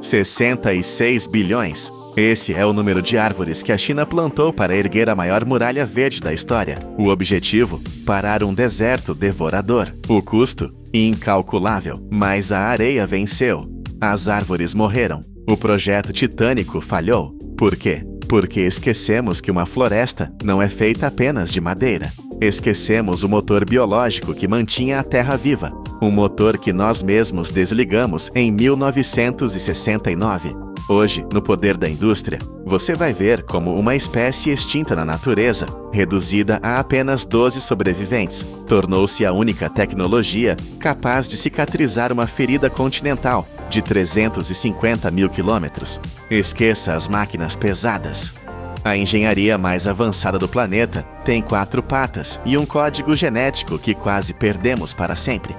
66 bilhões. Esse é o número de árvores que a China plantou para erguer a maior muralha verde da história. O objetivo? Parar um deserto devorador. O custo? Incalculável. Mas a areia venceu. As árvores morreram. O projeto titânico falhou. Por quê? Porque esquecemos que uma floresta não é feita apenas de madeira. Esquecemos o motor biológico que mantinha a Terra viva. Um motor que nós mesmos desligamos em 1969. Hoje, no poder da indústria, você vai ver como uma espécie extinta na natureza, reduzida a apenas 12 sobreviventes, tornou-se a única tecnologia capaz de cicatrizar uma ferida continental de 350 mil quilômetros. Esqueça as máquinas pesadas. A engenharia mais avançada do planeta tem 4 patas e um código genético que quase perdemos para sempre.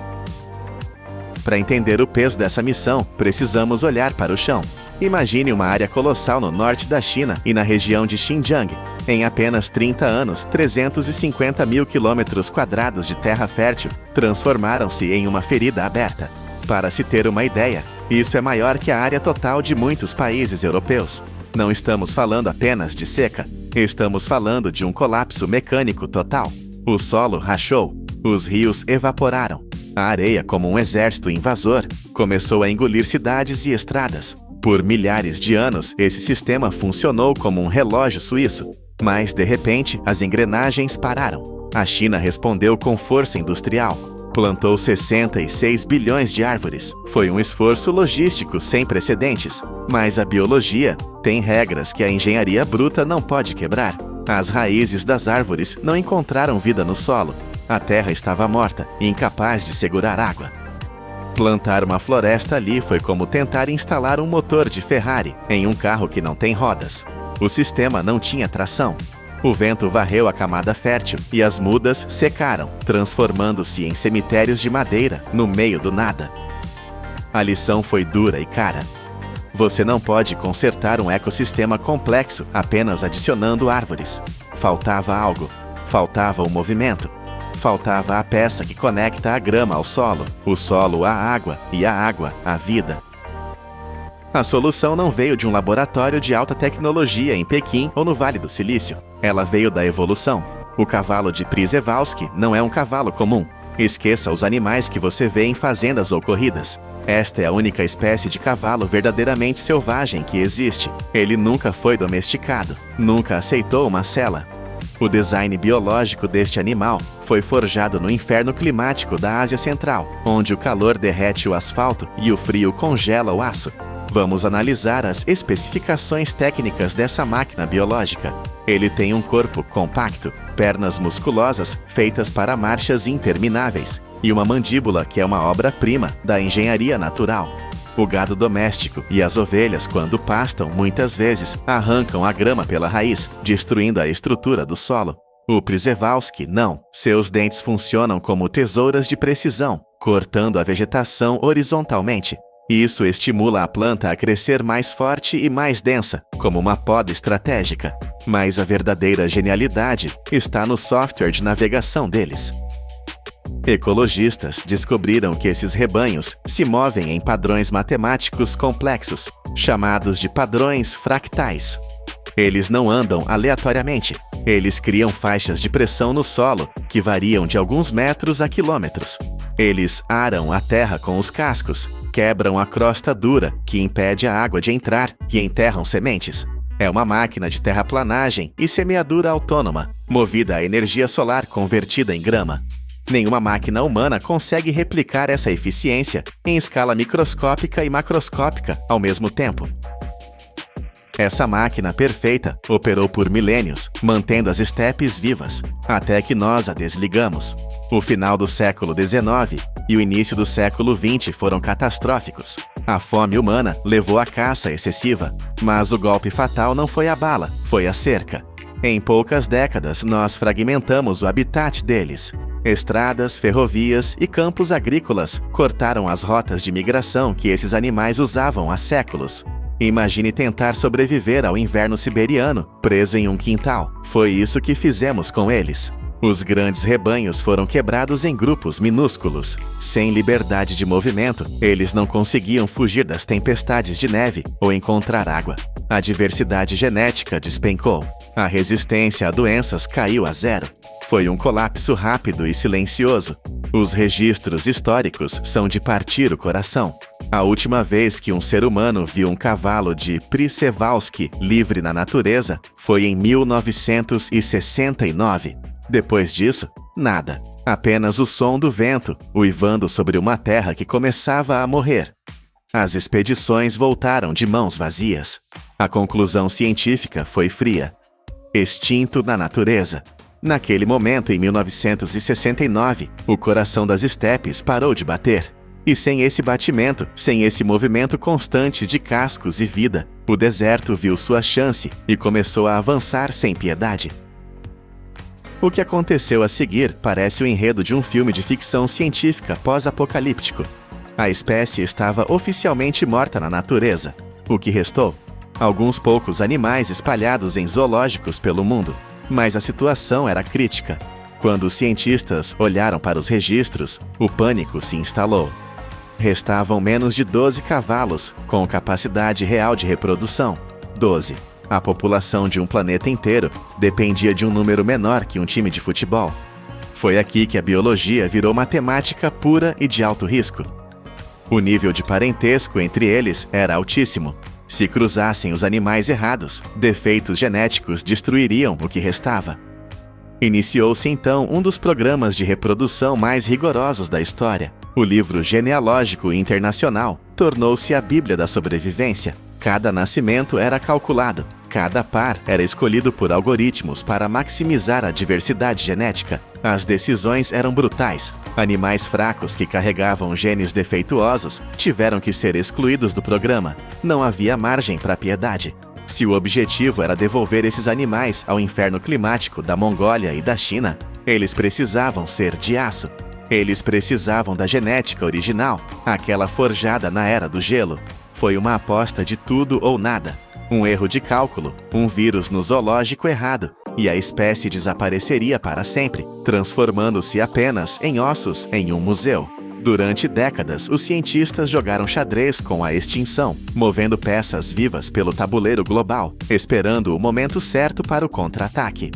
Para entender o peso dessa missão, precisamos olhar para o chão. Imagine uma área colossal no norte da China e na região de Xinjiang. Em apenas 30 anos, 350 mil quilômetros quadrados de terra fértil transformaram-se em uma ferida aberta. Para se ter uma ideia, isso é maior que a área total de muitos países europeus. Não estamos falando apenas de seca, estamos falando de um colapso mecânico total. O solo rachou, os rios evaporaram. A areia, como um exército invasor, começou a engolir cidades e estradas. Por milhares de anos, esse sistema funcionou como um relógio suíço. Mas, de repente, as engrenagens pararam. A China respondeu com força industrial. Plantou 66 bilhões de árvores. Foi um esforço logístico sem precedentes. Mas a biologia tem regras que a engenharia bruta não pode quebrar. As raízes das árvores não encontraram vida no solo. A terra estava morta e incapaz de segurar água. Plantar uma floresta ali foi como tentar instalar um motor de Ferrari em um carro que não tem rodas. O sistema não tinha tração. O vento varreu a camada fértil e as mudas secaram, transformando-se em cemitérios de madeira no meio do nada. A lição foi dura e cara. Você não pode consertar um ecossistema complexo apenas adicionando árvores. Faltava algo. Faltava o movimento. Faltava a peça que conecta a grama ao solo, o solo à água e a água à vida. A solução não veio de um laboratório de alta tecnologia em Pequim ou no Vale do Silício. Ela veio da evolução. O cavalo de Przewalski não é um cavalo comum. Esqueça os animais que você vê em fazendas ou corridas. Esta é a única espécie de cavalo verdadeiramente selvagem que existe. Ele nunca foi domesticado, nunca aceitou uma sela. O design biológico deste animal foi forjado no inferno climático da Ásia Central, onde o calor derrete o asfalto e o frio congela o aço. Vamos analisar as especificações técnicas dessa máquina biológica. Ele tem um corpo compacto, pernas musculosas feitas para marchas intermináveis e uma mandíbula que é uma obra-prima da engenharia natural. O gado doméstico e as ovelhas, quando pastam, muitas vezes arrancam a grama pela raiz, destruindo a estrutura do solo. O Przewalski não. Seus dentes funcionam como tesouras de precisão, cortando a vegetação horizontalmente. Isso estimula a planta a crescer mais forte e mais densa, como uma poda estratégica. Mas a verdadeira genialidade está no software de navegação deles. Ecologistas descobriram que esses rebanhos se movem em padrões matemáticos complexos, chamados de padrões fractais. Eles não andam aleatoriamente. Eles criam faixas de pressão no solo, que variam de alguns metros a quilômetros. Eles aram a terra com os cascos, quebram a crosta dura, que impede a água de entrar, e enterram sementes. É uma máquina de terraplanagem e semeadura autônoma, movida a energia solar convertida em grama. Nenhuma máquina humana consegue replicar essa eficiência em escala microscópica e macroscópica ao mesmo tempo. Essa máquina perfeita operou por milênios, mantendo as estepes vivas, até que nós a desligamos. O final do século XIX e o início do século XX foram catastróficos. A fome humana levou à caça excessiva, mas o golpe fatal não foi a bala, foi a cerca. Em poucas décadas, nós fragmentamos o habitat deles. Estradas, ferrovias e campos agrícolas cortaram as rotas de migração que esses animais usavam há séculos. Imagine tentar sobreviver ao inverno siberiano, preso em um quintal. Foi isso que fizemos com eles. Os grandes rebanhos foram quebrados em grupos minúsculos. Sem liberdade de movimento, eles não conseguiam fugir das tempestades de neve ou encontrar água. A diversidade genética despencou. A resistência a doenças caiu a zero. Foi um colapso rápido e silencioso. Os registros históricos são de partir o coração. A última vez que um ser humano viu um cavalo de Przewalski livre na natureza foi em 1969. Depois disso, nada. Apenas o som do vento, uivando sobre uma terra que começava a morrer. As expedições voltaram de mãos vazias. A conclusão científica foi fria. Extinto na natureza. Naquele momento, em 1969, o coração das estepes parou de bater. E sem esse batimento, sem esse movimento constante de cascos e vida, o deserto viu sua chance e começou a avançar sem piedade. O que aconteceu a seguir parece o enredo de um filme de ficção científica pós-apocalíptico. A espécie estava oficialmente morta na natureza. O que restou? Alguns poucos animais espalhados em zoológicos pelo mundo. Mas a situação era crítica. Quando os cientistas olharam para os registros, o pânico se instalou. Restavam menos de 12 cavalos com capacidade real de reprodução. 12. A população de um planeta inteiro dependia de um número menor que um time de futebol. Foi aqui que a biologia virou matemática pura e de alto risco. O nível de parentesco entre eles era altíssimo. Se cruzassem os animais errados, defeitos genéticos destruiriam o que restava. Iniciou-se então um dos programas de reprodução mais rigorosos da história. O livro genealógico internacional tornou-se a Bíblia da sobrevivência. Cada nascimento era calculado. Cada par era escolhido por algoritmos para maximizar a diversidade genética. As decisões eram brutais. Animais fracos que carregavam genes defeituosos tiveram que ser excluídos do programa. Não havia margem para piedade. Se o objetivo era devolver esses animais ao inferno climático da Mongólia e da China, eles precisavam ser de aço. Eles precisavam da genética original, aquela forjada na Era do Gelo. Foi uma aposta de tudo ou nada. Um erro de cálculo, um vírus no zoológico errado, e a espécie desapareceria para sempre, transformando-se apenas em ossos em um museu. Durante décadas, os cientistas jogaram xadrez com a extinção, movendo peças vivas pelo tabuleiro global, esperando o momento certo para o contra-ataque.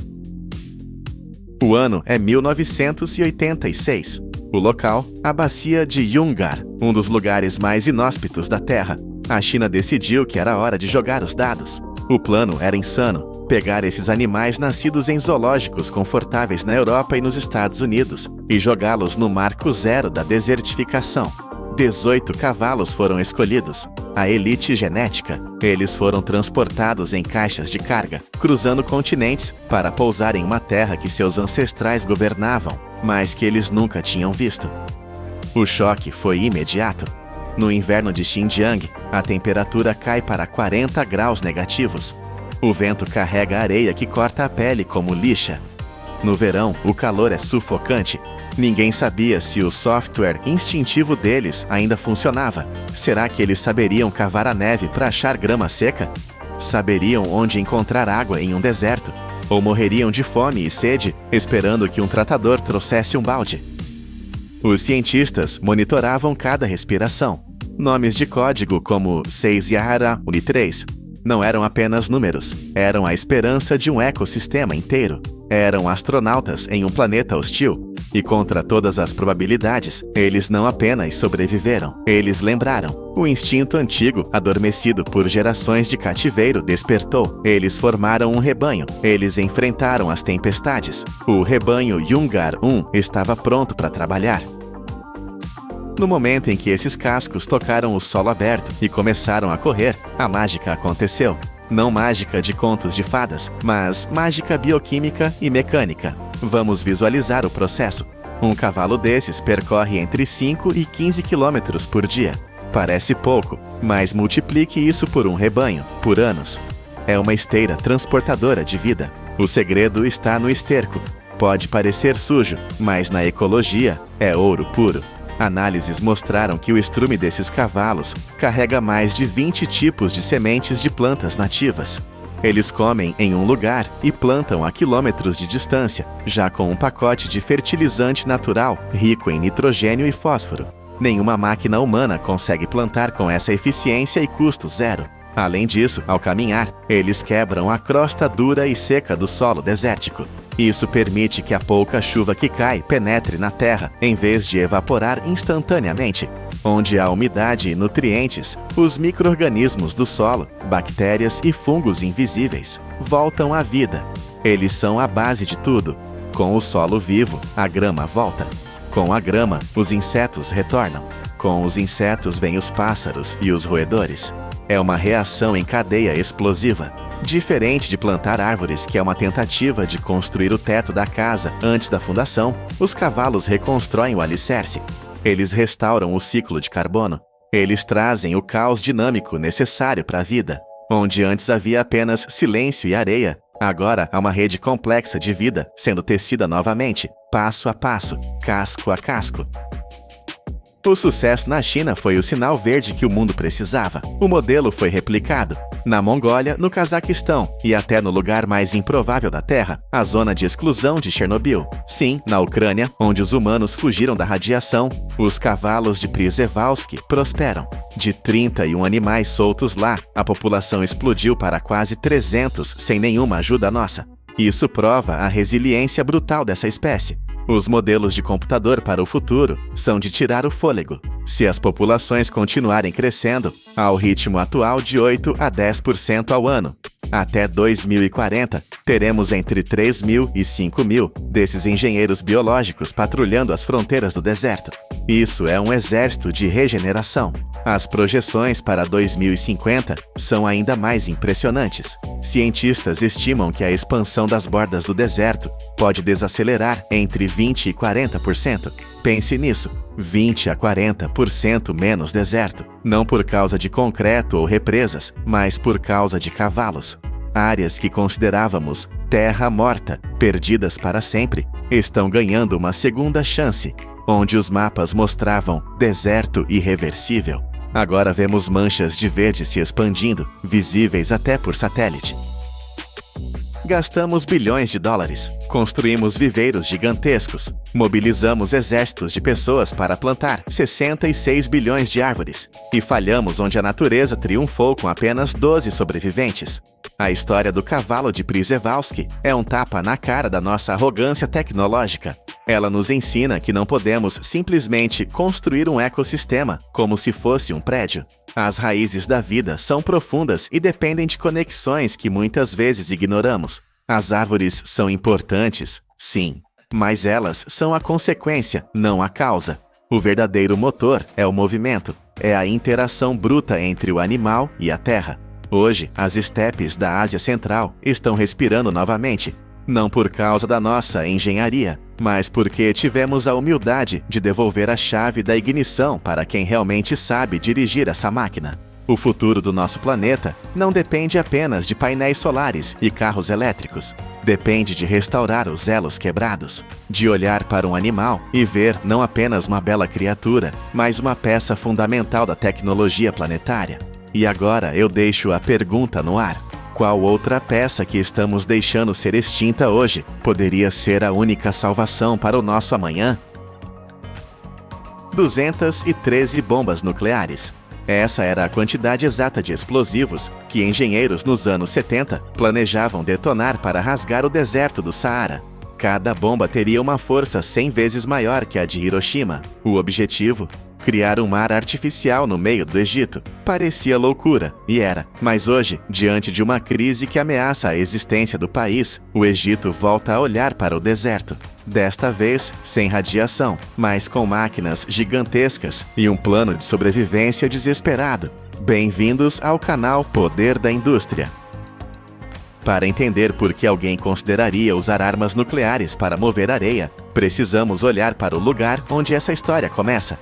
O ano é 1986. O local, a bacia de Yungar, um dos lugares mais inóspitos da Terra. A China decidiu que era hora de jogar os dados. O plano era insano: pegar esses animais nascidos em zoológicos confortáveis na Europa e nos Estados Unidos e jogá-los no marco zero da desertificação. 18 cavalos foram escolhidos, a elite genética. Eles foram transportados em caixas de carga, cruzando continentes para pousar em uma terra que seus ancestrais governavam, mas que eles nunca tinham visto. O choque foi imediato. No inverno de Xinjiang, a temperatura cai para 40 graus negativos. O vento carrega areia que corta a pele como lixa. No verão, o calor é sufocante. Ninguém sabia se o software instintivo deles ainda funcionava. Será que eles saberiam cavar a neve para achar grama seca? Saberiam onde encontrar água em um deserto? Ou morreriam de fome e sede, esperando que um tratador trouxesse um balde? Os cientistas monitoravam cada respiração. Nomes de código como 6 Yahara Uni3 não eram apenas números, eram a esperança de um ecossistema inteiro. Eram astronautas em um planeta hostil. E contra todas as probabilidades, eles não apenas sobreviveram, eles lembraram. O instinto antigo, adormecido por gerações de cativeiro, despertou. Eles formaram um rebanho. Eles enfrentaram as tempestades. O rebanho Yungar 1 estava pronto para trabalhar. No momento em que esses cascos tocaram o solo aberto e começaram a correr, a mágica aconteceu. Não mágica de contos de fadas, mas mágica bioquímica e mecânica. Vamos visualizar o processo. Um cavalo desses percorre entre 5 e 15 quilômetros por dia. Parece pouco, mas multiplique isso por um rebanho, por anos. É uma esteira transportadora de vida. O segredo está no esterco. Pode parecer sujo, mas na ecologia é ouro puro. Análises mostraram que o estrume desses cavalos carrega mais de 20 tipos de sementes de plantas nativas. Eles comem em um lugar e plantam a quilômetros de distância, já com um pacote de fertilizante natural, rico em nitrogênio e fósforo. Nenhuma máquina humana consegue plantar com essa eficiência e custo zero. Além disso, ao caminhar, eles quebram a crosta dura e seca do solo desértico. Isso permite que a pouca chuva que cai penetre na terra, em vez de evaporar instantaneamente. Onde há umidade e nutrientes, os micro-organismos do solo, bactérias e fungos invisíveis, voltam à vida. Eles são a base de tudo. Com o solo vivo, a grama volta. Com a grama, os insetos retornam. Com os insetos vêm os pássaros e os roedores. É uma reação em cadeia explosiva. Diferente de plantar árvores, que é uma tentativa de construir o teto da casa antes da fundação, os cavalos reconstroem o alicerce. Eles restauram o ciclo de carbono. Eles trazem o caos dinâmico necessário para a vida. Onde antes havia apenas silêncio e areia, agora há uma rede complexa de vida sendo tecida novamente, passo a passo, casco a casco. O sucesso na China foi o sinal verde que o mundo precisava. O modelo foi replicado na Mongólia, no Cazaquistão e até no lugar mais improvável da Terra, a zona de exclusão de Chernobyl. Sim, na Ucrânia, onde os humanos fugiram da radiação, os cavalos de Przewalski prosperam. De 31 animais soltos lá, a população explodiu para quase 300 sem nenhuma ajuda nossa. Isso prova a resiliência brutal dessa espécie. Os modelos de computador para o futuro são de tirar o fôlego. Se as populações continuarem crescendo ao ritmo atual de 8 a 10% ao ano, até 2040, teremos entre 3.000 e 5.000 desses engenheiros biológicos patrulhando as fronteiras do deserto. Isso é um exército de regeneração. As projeções para 2050 são ainda mais impressionantes. Cientistas estimam que a expansão das bordas do deserto pode desacelerar entre 20% e 40%. Pense nisso, 20% a 40% menos deserto. Não por causa de concreto ou represas, mas por causa de cavalos. Áreas que considerávamos terra morta, perdidas para sempre, estão ganhando uma segunda chance, onde os mapas mostravam deserto irreversível. Agora vemos manchas de verde se expandindo, visíveis até por satélite. Gastamos bilhões de dólares, construímos viveiros gigantescos, mobilizamos exércitos de pessoas para plantar 66 bilhões de árvores e falhamos onde a natureza triunfou com apenas 12 sobreviventes. A história do cavalo de Przewalski é um tapa na cara da nossa arrogância tecnológica. Ela nos ensina que não podemos simplesmente construir um ecossistema como se fosse um prédio. As raízes da vida são profundas e dependem de conexões que muitas vezes ignoramos. As árvores são importantes, sim, mas elas são a consequência, não a causa. O verdadeiro motor é o movimento, é a interação bruta entre o animal e a terra. Hoje, as estepes da Ásia Central estão respirando novamente, não por causa da nossa engenharia, mas porque tivemos a humildade de devolver a chave da ignição para quem realmente sabe dirigir essa máquina. O futuro do nosso planeta não depende apenas de painéis solares e carros elétricos. Depende de restaurar os elos quebrados, de olhar para um animal e ver não apenas uma bela criatura, mas uma peça fundamental da tecnologia planetária. E agora eu deixo a pergunta no ar. Qual outra peça que estamos deixando ser extinta hoje poderia ser a única salvação para o nosso amanhã? 213 bombas nucleares. Essa era a quantidade exata de explosivos que engenheiros nos anos 70 planejavam detonar para rasgar o deserto do Saara. Cada bomba teria uma força 100 vezes maior que a de Hiroshima. O objetivo? Criar um mar artificial no meio do Egito. Parecia loucura, e era. Mas hoje, diante de uma crise que ameaça a existência do país, o Egito volta a olhar para o deserto. Desta vez, sem radiação, mas com máquinas gigantescas e um plano de sobrevivência desesperado. Bem-vindos ao canal Poder da Indústria. Para entender por que alguém consideraria usar armas nucleares para mover areia, precisamos olhar para o lugar onde essa história começa.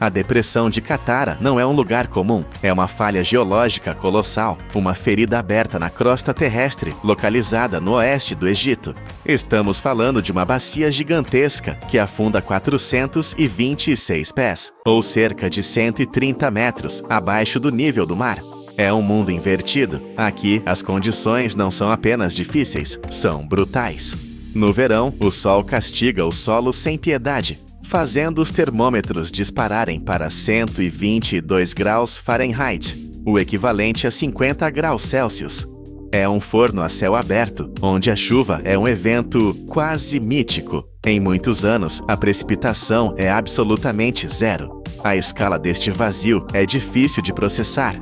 A depressão de Qattara não é um lugar comum, é uma falha geológica colossal, uma ferida aberta na crosta terrestre, localizada no oeste do Egito. Estamos falando de uma bacia gigantesca que afunda 426 pés, ou cerca de 130 metros, abaixo do nível do mar. É um mundo invertido. Aqui, as condições não são apenas difíceis, são brutais. No verão, o sol castiga o solo sem piedade, fazendo os termômetros dispararem para 122 graus Fahrenheit, o equivalente a 50 graus Celsius. É um forno a céu aberto, onde a chuva é um evento quase mítico. Em muitos anos, a precipitação é absolutamente zero. A escala deste vazio é difícil de processar.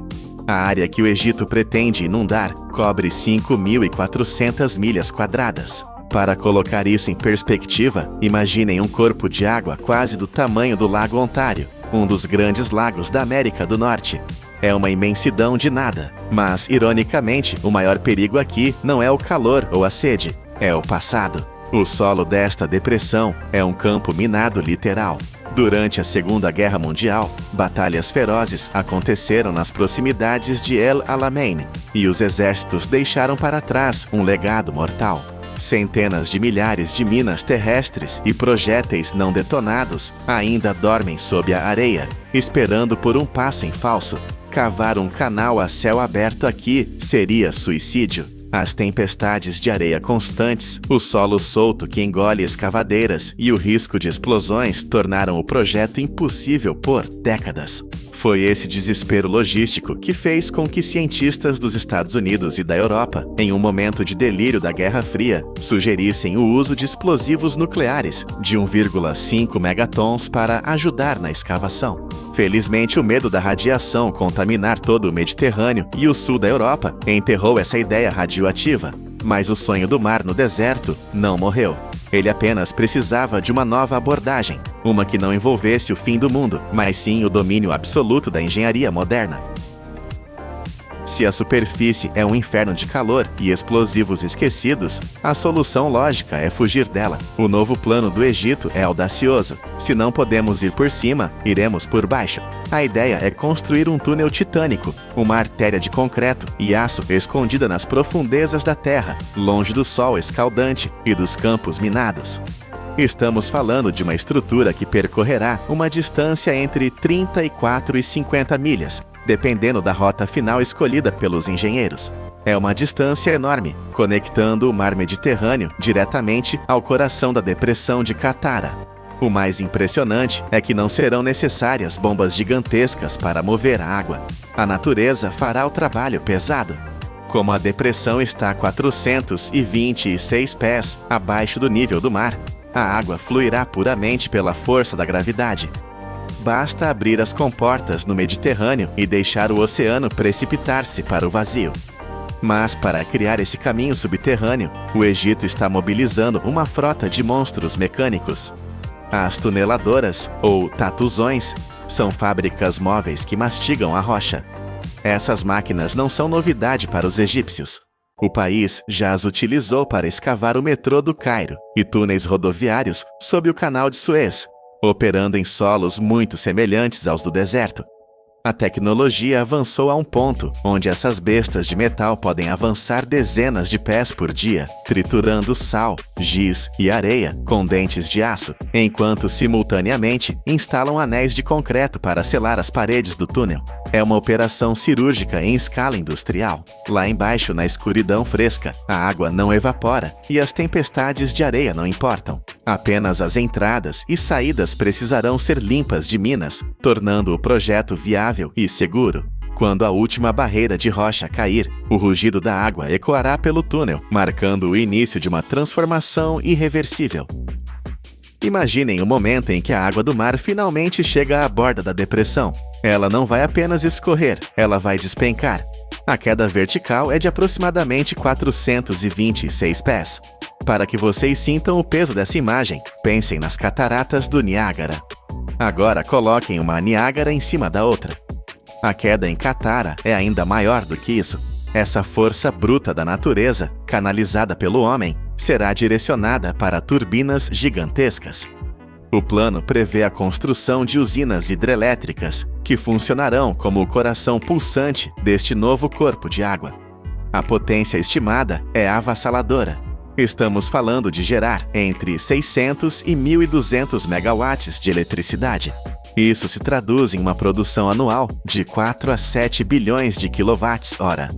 A área que o Egito pretende inundar cobre 5.400 milhas quadradas. Para colocar isso em perspectiva, imaginem um corpo de água quase do tamanho do Lago Ontário, um dos grandes lagos da América do Norte. É uma imensidão de nada, mas, ironicamente, o maior perigo aqui não é o calor ou a sede, é o passado. O solo desta depressão é um campo minado literal. Durante a Segunda Guerra Mundial, batalhas ferozes aconteceram nas proximidades de El Alamein, e os exércitos deixaram para trás um legado mortal. Centenas de milhares de minas terrestres e projéteis não detonados ainda dormem sob a areia, esperando por um passo em falso. Cavar um canal a céu aberto aqui seria suicídio. As tempestades de areia constantes, o solo solto que engole escavadeiras e o risco de explosões tornaram o projeto impossível por décadas. Foi esse desespero logístico que fez com que cientistas dos Estados Unidos e da Europa, em um momento de delírio da Guerra Fria, sugerissem o uso de explosivos nucleares de 1,5 megatons para ajudar na escavação. Felizmente, o medo da radiação contaminar todo o Mediterrâneo e o sul da Europa enterrou essa ideia radioativa. Mas o sonho do mar no deserto não morreu. Ele apenas precisava de uma nova abordagem, uma que não envolvesse o fim do mundo, mas sim o domínio absoluto da engenharia moderna. Se a superfície é um inferno de calor e explosivos esquecidos, a solução lógica é fugir dela. O novo plano do Egito é audacioso. Se não podemos ir por cima, iremos por baixo. A ideia é construir um túnel titânico, uma artéria de concreto e aço escondida nas profundezas da terra, longe do sol escaldante e dos campos minados. Estamos falando de uma estrutura que percorrerá uma distância entre 34 e 50 milhas, dependendo da rota final escolhida pelos engenheiros. É uma distância enorme, conectando o mar Mediterrâneo diretamente ao coração da depressão de Qattara. O mais impressionante é que não serão necessárias bombas gigantescas para mover a água. A natureza fará o trabalho pesado. Como a depressão está a 426 pés abaixo do nível do mar, a água fluirá puramente pela força da gravidade. Basta abrir as comportas no Mediterrâneo e deixar o oceano precipitar-se para o vazio. Mas para criar esse caminho subterrâneo, o Egito está mobilizando uma frota de monstros mecânicos. As tuneladoras, ou tatuzões, são fábricas móveis que mastigam a rocha. Essas máquinas não são novidade para os egípcios. O país já as utilizou para escavar o metrô do Cairo e túneis rodoviários sob o canal de Suez, operando em solos muito semelhantes aos do deserto. A tecnologia avançou a um ponto onde essas bestas de metal podem avançar dezenas de pés por dia, triturando sal, giz e areia com dentes de aço, enquanto simultaneamente instalam anéis de concreto para selar as paredes do túnel. É uma operação cirúrgica em escala industrial. Lá embaixo, na escuridão fresca, a água não evapora e as tempestades de areia não importam. Apenas as entradas e saídas precisarão ser limpas de minas, tornando o projeto viável e seguro. Quando a última barreira de rocha cair, o rugido da água ecoará pelo túnel, marcando o início de uma transformação irreversível. Imaginem o momento em que a água do mar finalmente chega à borda da depressão. Ela não vai apenas escorrer, ela vai despencar. A queda vertical é de aproximadamente 426 pés. Para que vocês sintam o peso dessa imagem, pensem nas cataratas do Niágara. Agora coloquem uma Niágara em cima da outra. A queda em Qattara é ainda maior do que isso. Essa força bruta da natureza, canalizada pelo homem, será direcionada para turbinas gigantescas. O plano prevê a construção de usinas hidrelétricas que funcionarão como o coração pulsante deste novo corpo de água. A potência estimada é avassaladora. Estamos falando de gerar entre 600 e 1.200 megawatts de eletricidade. Isso se traduz em uma produção anual de 4 a 7 bilhões de quilowatts-hora.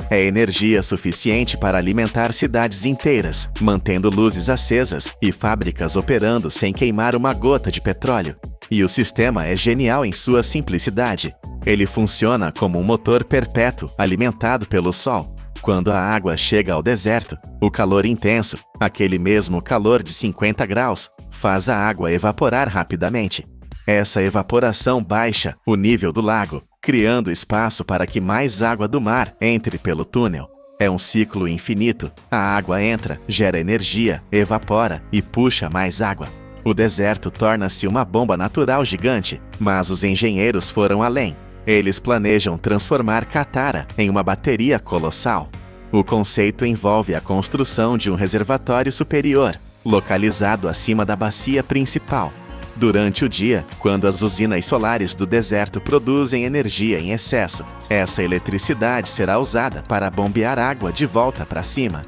É energia suficiente para alimentar cidades inteiras, mantendo luzes acesas e fábricas operando sem queimar uma gota de petróleo. E o sistema é genial em sua simplicidade. Ele funciona como um motor perpétuo alimentado pelo sol. Quando a água chega ao deserto, o calor intenso, aquele mesmo calor de 50 graus, faz a água evaporar rapidamente. Essa evaporação baixa o nível do lago, criando espaço para que mais água do mar entre pelo túnel. É um ciclo infinito. A água entra, gera energia, evapora e puxa mais água. O deserto torna-se uma bomba natural gigante, mas os engenheiros foram além. Eles planejam transformar Qattara em uma bateria colossal. O conceito envolve a construção de um reservatório superior, localizado acima da bacia principal. Durante o dia, quando as usinas solares do deserto produzem energia em excesso, essa eletricidade será usada para bombear água de volta para cima.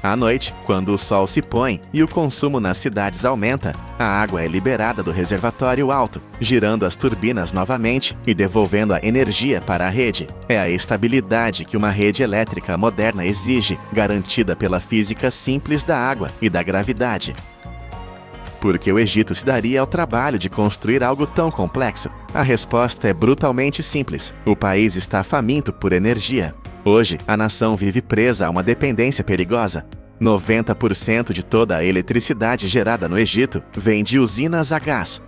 À noite, quando o sol se põe e o consumo nas cidades aumenta, a água é liberada do reservatório alto, girando as turbinas novamente e devolvendo a energia para a rede. É a estabilidade que uma rede elétrica moderna exige, garantida pela física simples da água e da gravidade. Por que o Egito se daria ao trabalho de construir algo tão complexo? A resposta é brutalmente simples. O país está faminto por energia. Hoje, a nação vive presa a uma dependência perigosa. 90% de toda a eletricidade gerada no Egito vem de usinas a gás.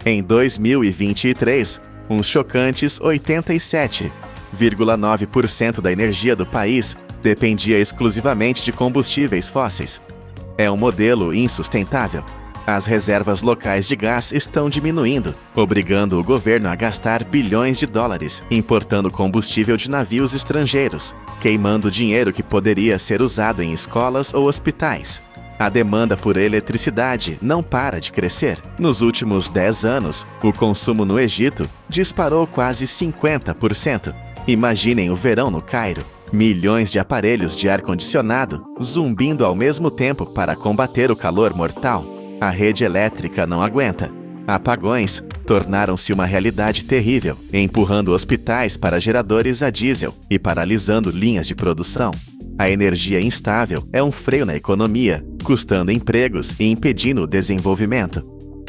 Em 2023, uns chocantes 87,9% da energia do país dependia exclusivamente de combustíveis fósseis. É um modelo insustentável. As reservas locais de gás estão diminuindo, obrigando o governo a gastar bilhões de dólares importando combustível de navios estrangeiros, queimando dinheiro que poderia ser usado em escolas ou hospitais. A demanda por eletricidade não para de crescer. Nos últimos 10 anos, o consumo no Egito disparou quase 50%. Imaginem o verão no Cairo. Milhões de aparelhos de ar-condicionado zumbindo ao mesmo tempo para combater o calor mortal. A rede elétrica não aguenta. Apagões tornaram-se uma realidade terrível, empurrando hospitais para geradores a diesel e paralisando linhas de produção. A energia instável é um freio na economia, custando empregos e impedindo o desenvolvimento.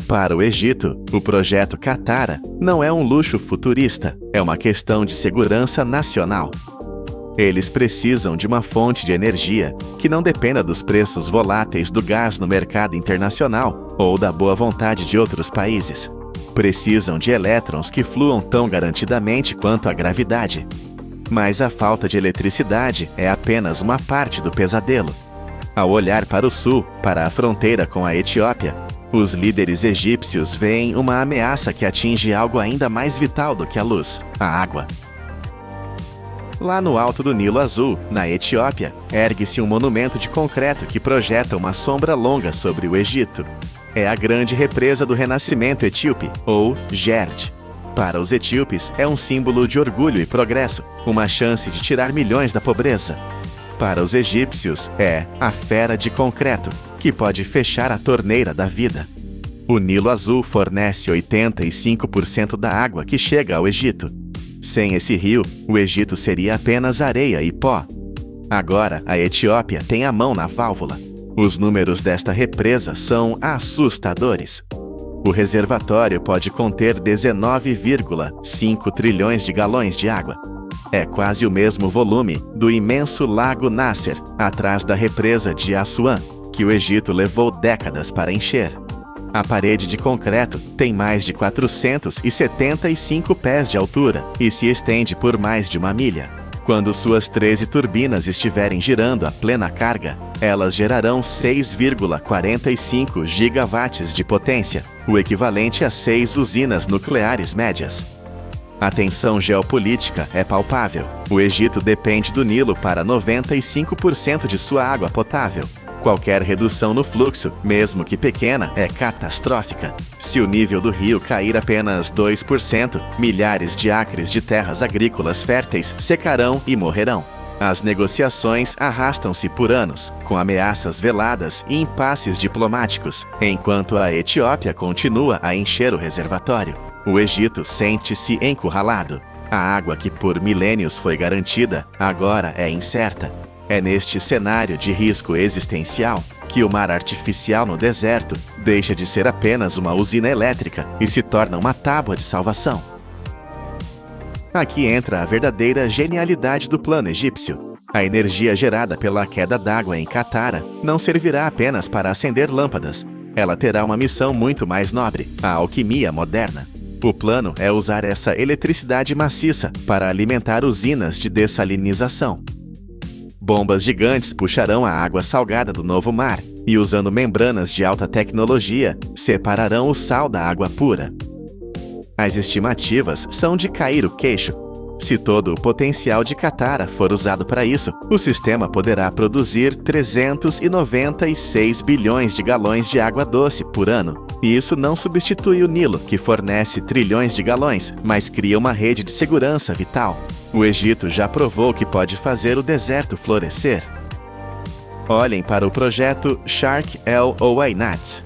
Para o Egito, o projeto Qattara não é um luxo futurista, é uma questão de segurança nacional. Eles precisam de uma fonte de energia que não dependa dos preços voláteis do gás no mercado internacional ou da boa vontade de outros países. Precisam de elétrons que fluam tão garantidamente quanto a gravidade. Mas a falta de eletricidade é apenas uma parte do pesadelo. Ao olhar para o sul, para a fronteira com a Etiópia, os líderes egípcios veem uma ameaça que atinge algo ainda mais vital do que a luz: a água. Lá no alto do Nilo Azul, na Etiópia, ergue-se um monumento de concreto que projeta uma sombra longa sobre o Egito. É a grande represa do renascimento etíope, ou GERD. Para os etíopes, é um símbolo de orgulho e progresso, uma chance de tirar milhões da pobreza. Para os egípcios, é a fera de concreto, que pode fechar a torneira da vida. O Nilo Azul fornece 85% da água que chega ao Egito. Sem esse rio, o Egito seria apenas areia e pó. Agora, a Etiópia tem a mão na válvula. Os números desta represa são assustadores. O reservatório pode conter 19,5 trilhões de galões de água. É quase o mesmo volume do imenso Lago Nasser, atrás da represa de Assuã, que o Egito levou décadas para encher. A parede de concreto tem mais de 475 pés de altura e se estende por mais de 1 milha. Quando suas 13 turbinas estiverem girando a plena carga, elas gerarão 6,45 gigawatts de potência, o equivalente a 6 usinas nucleares médias. A tensão geopolítica é palpável. O Egito depende do Nilo para 95% de sua água potável. Qualquer redução no fluxo, mesmo que pequena, é catastrófica. Se o nível do rio cair apenas 2%, milhares de acres de terras agrícolas férteis secarão e morrerão. As negociações arrastam-se por anos, com ameaças veladas e impasses diplomáticos, enquanto a Etiópia continua a encher o reservatório. O Egito sente-se encurralado. A água que por milênios foi garantida, agora é incerta. É neste cenário de risco existencial que o mar artificial no deserto deixa de ser apenas uma usina elétrica e se torna uma tábua de salvação. Aqui entra a verdadeira genialidade do plano egípcio. A energia gerada pela queda d'água em Katara não servirá apenas para acender lâmpadas. Ela terá uma missão muito mais nobre, a alquimia moderna. O plano é usar essa eletricidade maciça para alimentar usinas de dessalinização. Bombas gigantes puxarão a água salgada do novo mar e, usando membranas de alta tecnologia, separarão o sal da água pura. As estimativas são de cair o queixo. Se todo o potencial de Katara for usado para isso, o sistema poderá produzir 396 bilhões de galões de água doce por ano. E isso não substitui o Nilo, que fornece trilhões de galões, mas cria uma rede de segurança vital. O Egito já provou que pode fazer o deserto florescer. Olhem para o projeto Shark El Ouainat.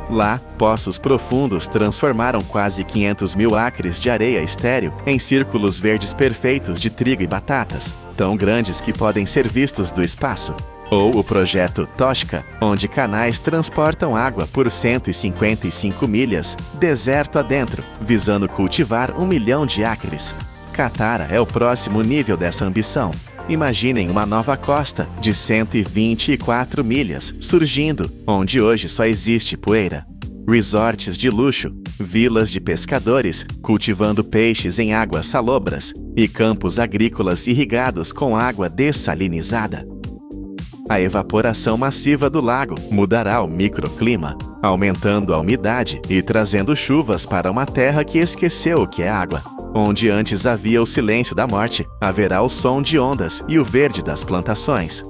Lá, poços profundos transformaram quase 500 mil acres de areia estéril em círculos verdes perfeitos de trigo e batatas, tão grandes que podem ser vistos do espaço. Ou o projeto Toshka, onde canais transportam água por 155 milhas, deserto adentro, visando cultivar 1 milhão de acres. Katara é o próximo nível dessa ambição. Imaginem uma nova costa de 124 milhas surgindo, onde hoje só existe poeira. Resorts de luxo, vilas de pescadores cultivando peixes em águas salobras e campos agrícolas irrigados com água dessalinizada. A evaporação massiva do lago mudará o microclima, aumentando a umidade e trazendo chuvas para uma terra que esqueceu o que é água. Onde antes havia o silêncio da morte, haverá o som de ondas e o verde das plantações.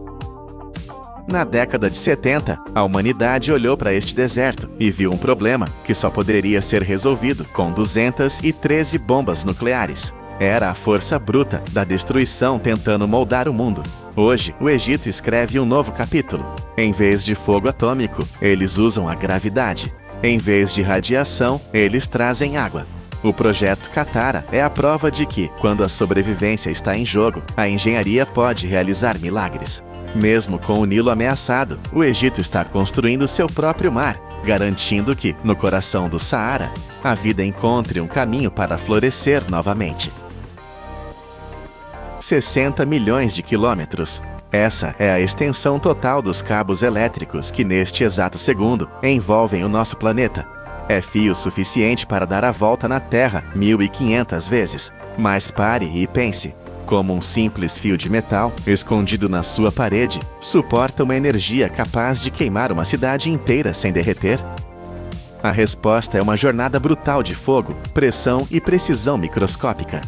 Na década de 70, a humanidade olhou para este deserto e viu um problema que só poderia ser resolvido com 213 bombas nucleares. Era a força bruta da destruição tentando moldar o mundo. Hoje, o Egito escreve um novo capítulo. Em vez de fogo atômico, eles usam a gravidade. Em vez de radiação, eles trazem água. O projeto Katara é a prova de que, quando a sobrevivência está em jogo, a engenharia pode realizar milagres. Mesmo com o Nilo ameaçado, o Egito está construindo seu próprio mar, garantindo que, no coração do Saara, a vida encontre um caminho para florescer novamente. 60 milhões de quilômetros. Essa é a extensão total dos cabos elétricos que, neste exato segundo, envolvem o nosso planeta. É fio suficiente para dar a volta na Terra 1.500 vezes. Mas pare e pense. Como um simples fio de metal, escondido na sua parede, suporta uma energia capaz de queimar uma cidade inteira sem derreter? A resposta é uma jornada brutal de fogo, pressão e precisão microscópica.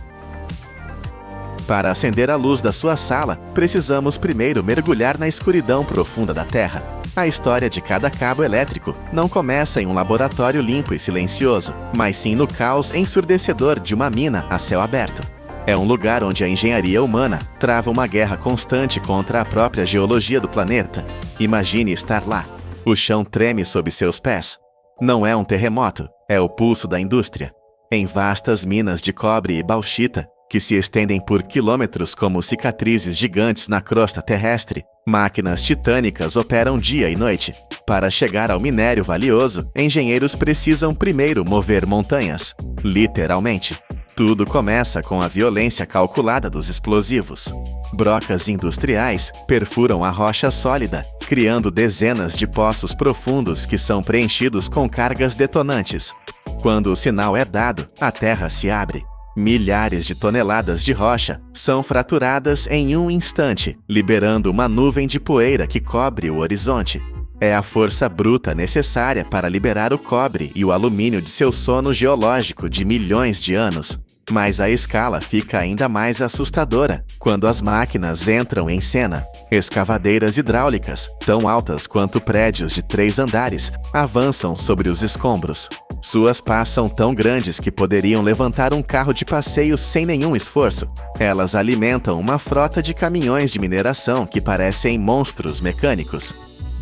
Para acender a luz da sua sala, precisamos primeiro mergulhar na escuridão profunda da Terra. A história de cada cabo elétrico não começa em um laboratório limpo e silencioso, mas sim no caos ensurdecedor de uma mina a céu aberto. É um lugar onde a engenharia humana trava uma guerra constante contra a própria geologia do planeta. Imagine estar lá. O chão treme sob seus pés. Não é um terremoto, é o pulso da indústria. Em vastas minas de cobre e bauxita, que se estendem por quilômetros como cicatrizes gigantes na crosta terrestre, máquinas titânicas operam dia e noite. Para chegar ao minério valioso, engenheiros precisam primeiro mover montanhas. Literalmente. Tudo começa com a violência calculada dos explosivos. Brocas industriais perfuram a rocha sólida, criando dezenas de poços profundos que são preenchidos com cargas detonantes. Quando o sinal é dado, a terra se abre. Milhares de toneladas de rocha são fraturadas em um instante, liberando uma nuvem de poeira que cobre o horizonte. É a força bruta necessária para liberar o cobre e o alumínio de seu sono geológico de milhões de anos. Mas a escala fica ainda mais assustadora quando as máquinas entram em cena. Escavadeiras hidráulicas, tão altas quanto prédios de 3 andares, avançam sobre os escombros. Suas pás são tão grandes que poderiam levantar um carro de passeio sem nenhum esforço. Elas alimentam uma frota de caminhões de mineração que parecem monstros mecânicos.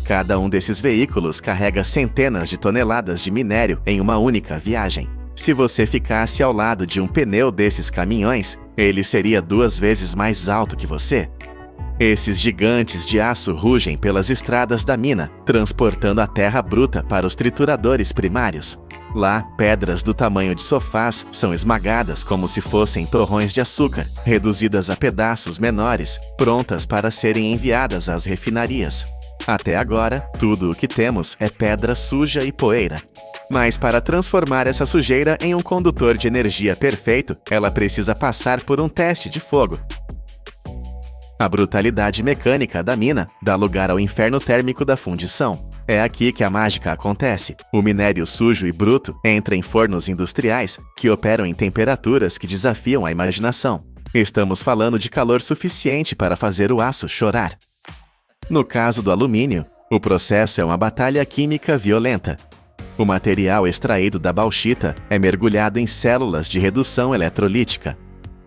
Cada um desses veículos carrega centenas de toneladas de minério em uma única viagem. Se você ficasse ao lado de um pneu desses caminhões, ele seria 2 vezes mais alto que você. Esses gigantes de aço rugem pelas estradas da mina, transportando a terra bruta para os trituradores primários. Lá, pedras do tamanho de sofás são esmagadas como se fossem torrões de açúcar, reduzidas a pedaços menores, prontas para serem enviadas às refinarias. Até agora, tudo o que temos é pedra suja e poeira. Mas para transformar essa sujeira em um condutor de energia perfeito, ela precisa passar por um teste de fogo. A brutalidade mecânica da mina dá lugar ao inferno térmico da fundição. É aqui que a mágica acontece. O minério sujo e bruto entra em fornos industriais que operam em temperaturas que desafiam a imaginação. Estamos falando de calor suficiente para fazer o aço chorar. No caso do alumínio, o processo é uma batalha química violenta. O material extraído da bauxita é mergulhado em células de redução eletrolítica.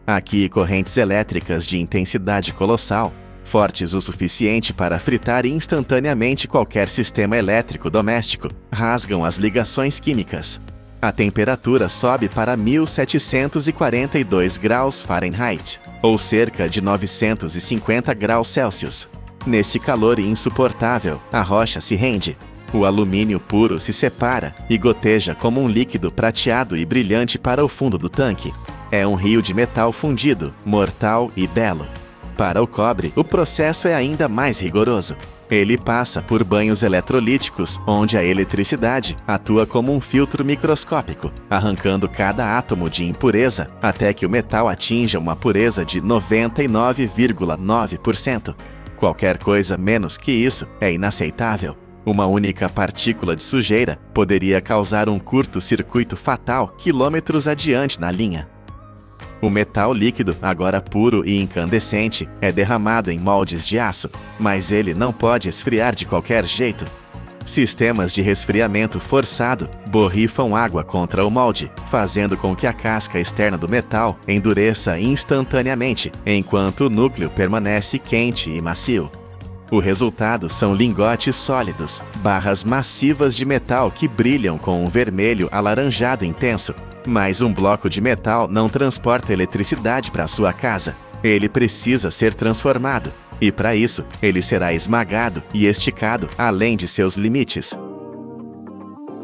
Aqui, correntes elétricas de intensidade colossal, fortes o suficiente para fritar instantaneamente qualquer sistema elétrico doméstico, rasgam as ligações químicas. A temperatura sobe para 1742 graus Fahrenheit, ou cerca de 950 graus Celsius. Nesse calor insuportável, a rocha se rende. O alumínio puro se separa e goteja como um líquido prateado e brilhante para o fundo do tanque. É um rio de metal fundido, mortal e belo. Para o cobre, o processo é ainda mais rigoroso. Ele passa por banhos eletrolíticos, onde a eletricidade atua como um filtro microscópico, arrancando cada átomo de impureza até que o metal atinja uma pureza de 99,9%. Qualquer coisa menos que isso é inaceitável. Uma única partícula de sujeira poderia causar um curto-circuito fatal quilômetros adiante na linha. O metal líquido, agora puro e incandescente, é derramado em moldes de aço, mas ele não pode esfriar de qualquer jeito. Sistemas de resfriamento forçado borrifam água contra o molde, fazendo com que a casca externa do metal endureça instantaneamente, enquanto o núcleo permanece quente e macio. O resultado são lingotes sólidos, barras massivas de metal que brilham com um vermelho alaranjado intenso. Mas um bloco de metal não transporta eletricidade para sua casa. Ele precisa ser transformado, e para isso, ele será esmagado e esticado além de seus limites.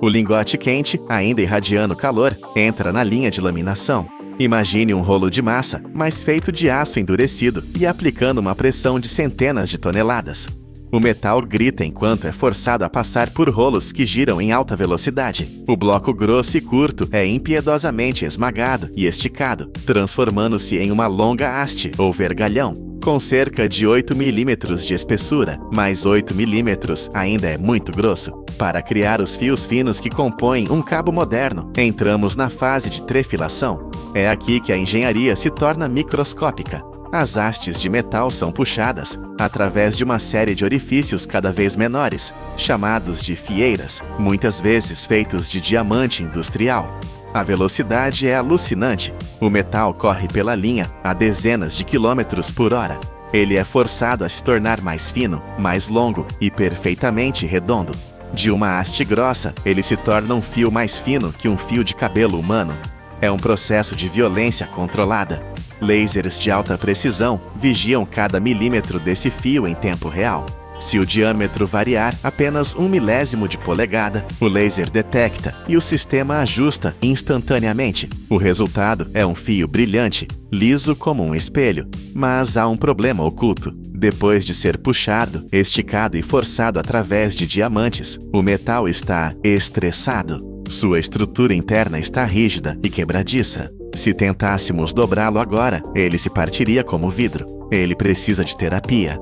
O lingote quente, ainda irradiando calor, entra na linha de laminação. Imagine um rolo de massa, mas feito de aço endurecido e aplicando uma pressão de centenas de toneladas. O metal grita enquanto é forçado a passar por rolos que giram em alta velocidade. O bloco grosso e curto é impiedosamente esmagado e esticado, transformando-se em uma longa haste ou vergalhão, com cerca de 8 milímetros de espessura, mas 8 milímetros ainda é muito grosso. Para criar os fios finos que compõem um cabo moderno, entramos na fase de trefilação. É aqui que a engenharia se torna microscópica. As hastes de metal são puxadas através de uma série de orifícios cada vez menores, chamados de fieiras, muitas vezes feitos de diamante industrial. A velocidade é alucinante. O metal corre pela linha a dezenas de quilômetros por hora. Ele é forçado a se tornar mais fino, mais longo e perfeitamente redondo. De uma haste grossa, ele se torna um fio mais fino que um fio de cabelo humano. É um processo de violência controlada. Lasers de alta precisão vigiam cada milímetro desse fio em tempo real. Se o diâmetro variar apenas 1 milésimo de polegada, o laser detecta e o sistema ajusta instantaneamente. O resultado é um fio brilhante, liso como um espelho. Mas há um problema oculto. Depois de ser puxado, esticado e forçado através de diamantes, o metal está estressado. Sua estrutura interna está rígida e quebradiça. Se tentássemos dobrá-lo agora, ele se partiria como vidro. Ele precisa de terapia.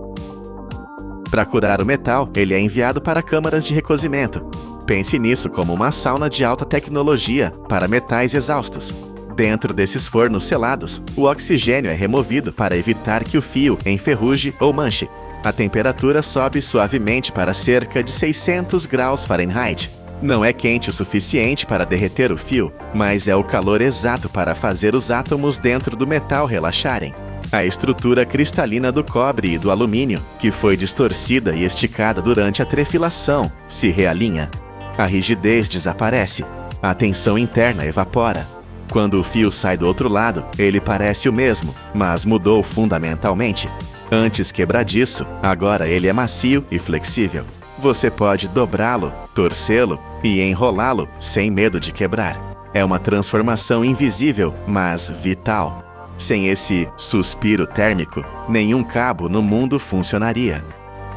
Para curar o metal, ele é enviado para câmaras de recozimento. Pense nisso como uma sauna de alta tecnologia para metais exaustos. Dentro desses fornos selados, o oxigênio é removido para evitar que o fio enferruje ou manche. A temperatura sobe suavemente para cerca de 600 graus Fahrenheit. Não é quente o suficiente para derreter o fio, mas é o calor exato para fazer os átomos dentro do metal relaxarem. A estrutura cristalina do cobre e do alumínio, que foi distorcida e esticada durante a trefilação, se realinha. A rigidez desaparece. a tensão interna evapora. Quando o fio sai do outro lado, ele parece o mesmo, mas mudou fundamentalmente. Antes quebradiço, agora ele é macio e flexível. Você pode dobrá-lo, torcê-lo e enrolá-lo sem medo de quebrar. É uma transformação invisível, mas vital. Sem esse suspiro térmico, nenhum cabo no mundo funcionaria.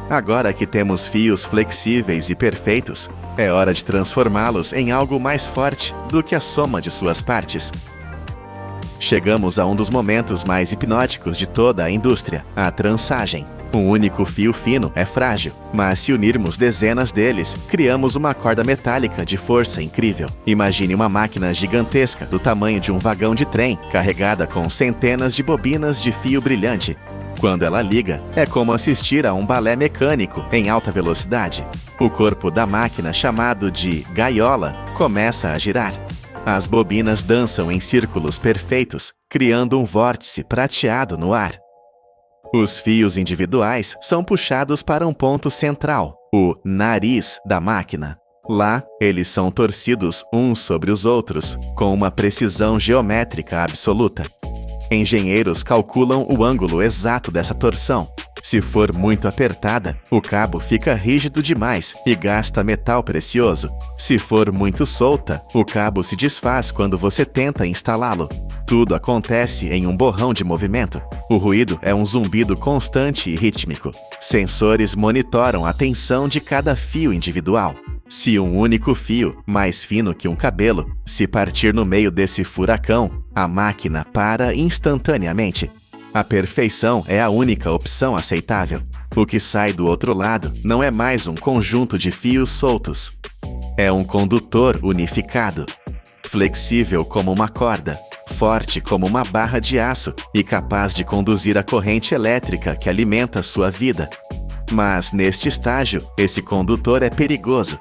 Agora que temos fios flexíveis e perfeitos, é hora de transformá-los em algo mais forte do que a soma de suas partes. Chegamos a um dos momentos mais hipnóticos de toda a indústria, a trançagem. Um único fio fino é frágil, mas se unirmos dezenas deles, criamos uma corda metálica de força incrível. Imagine uma máquina gigantesca do tamanho de um vagão de trem, carregada com centenas de bobinas de fio brilhante. Quando ela liga, é como assistir a um balé mecânico em alta velocidade. O corpo da máquina, chamado de gaiola, começa a girar. As bobinas dançam em círculos perfeitos, criando um vórtice prateado no ar. Os fios individuais são puxados para um ponto central, o nariz da máquina. Lá, eles são torcidos uns sobre os outros, com uma precisão geométrica absoluta. Engenheiros calculam o ângulo exato dessa torção. Se for muito apertada, o cabo fica rígido demais e gasta metal precioso. Se for muito solta, o cabo se desfaz quando você tenta instalá-lo. Tudo acontece em um borrão de movimento. O ruído é um zumbido constante e rítmico. Sensores monitoram a tensão de cada fio individual. Se um único fio, mais fino que um cabelo, se partir no meio desse furacão, a máquina para instantaneamente. A perfeição é a única opção aceitável. O que sai do outro lado não é mais um conjunto de fios soltos. É um condutor unificado, flexível como uma corda, forte como uma barra de aço e capaz de conduzir a corrente elétrica que alimenta sua vida. Mas, neste estágio, esse condutor é perigoso.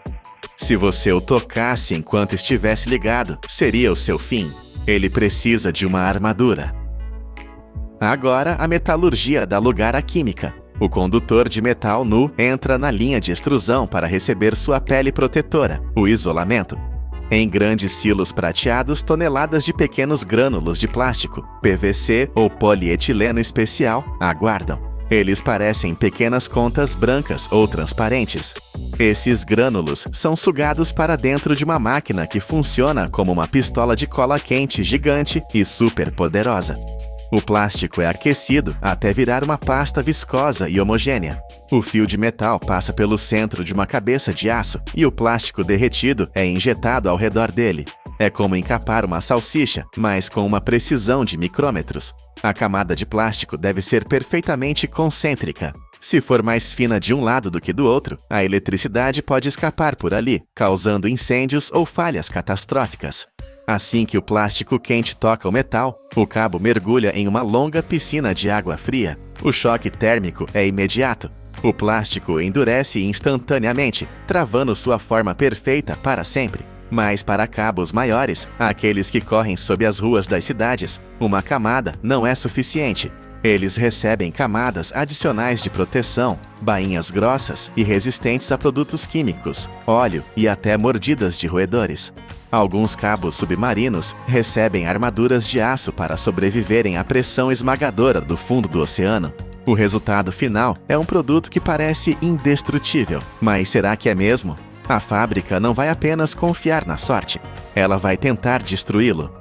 Se você o tocasse enquanto estivesse ligado, seria o seu fim. Ele precisa de uma armadura. Agora, a metalurgia dá lugar à química. O condutor de metal nu entra na linha de extrusão para receber sua pele protetora, o isolamento. Em grandes silos prateados, toneladas de pequenos grânulos de plástico, PVC ou polietileno especial, aguardam. Eles parecem pequenas contas brancas ou transparentes. Esses grânulos são sugados para dentro de uma máquina que funciona como uma pistola de cola quente gigante e super poderosa. O plástico é aquecido até virar uma pasta viscosa e homogênea. O fio de metal passa pelo centro de uma cabeça de aço e o plástico derretido é injetado ao redor dele. É como encapar uma salsicha, mas com uma precisão de micrômetros. A camada de plástico deve ser perfeitamente concêntrica. Se for mais fina de um lado do que do outro, a eletricidade pode escapar por ali, causando incêndios ou falhas catastróficas. Assim que o plástico quente toca o metal, o cabo mergulha em uma longa piscina de água fria. O choque térmico é imediato. O plástico endurece instantaneamente, travando sua forma perfeita para sempre. Mas para cabos maiores, aqueles que correm sob as ruas das cidades, uma camada não é suficiente. Eles recebem camadas adicionais de proteção, bainhas grossas e resistentes a produtos químicos, óleo e até mordidas de roedores. Alguns cabos submarinos recebem armaduras de aço para sobreviverem à pressão esmagadora do fundo do oceano. O resultado final é um produto que parece indestrutível, mas será que é mesmo? A fábrica não vai apenas confiar na sorte, ela vai tentar destruí-lo.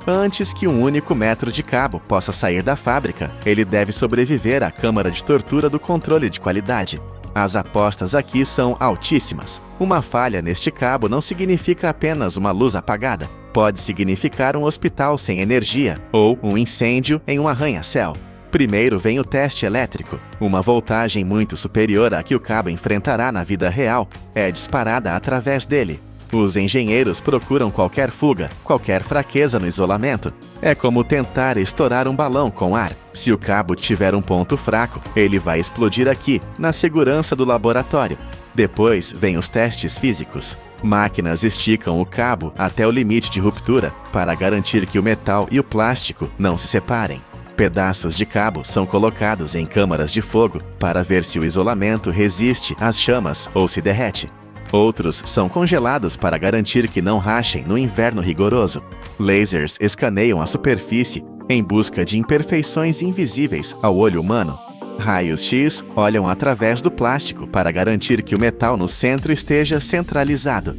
Antes que um único metro de cabo possa sair da fábrica, ele deve sobreviver à câmara de tortura do controle de qualidade. As apostas aqui são altíssimas. Uma falha neste cabo não significa apenas uma luz apagada. Pode significar um hospital sem energia ou um incêndio em um arranha-céu. Primeiro vem o teste elétrico. Uma voltagem muito superior à que o cabo enfrentará na vida real é disparada através dele. Os engenheiros procuram qualquer fuga, qualquer fraqueza no isolamento. É como tentar estourar um balão com ar. Se o cabo tiver um ponto fraco, ele vai explodir aqui, na segurança do laboratório. Depois vem os testes físicos. Máquinas esticam o cabo até o limite de ruptura para garantir que o metal e o plástico não se separem. Pedaços de cabo são colocados em câmaras de fogo para ver se o isolamento resiste às chamas ou se derrete. Outros são congelados para garantir que não rachem no inverno rigoroso. Lasers escaneiam a superfície em busca de imperfeições invisíveis ao olho humano. Raios X olham através do plástico para garantir que o metal no centro esteja centralizado.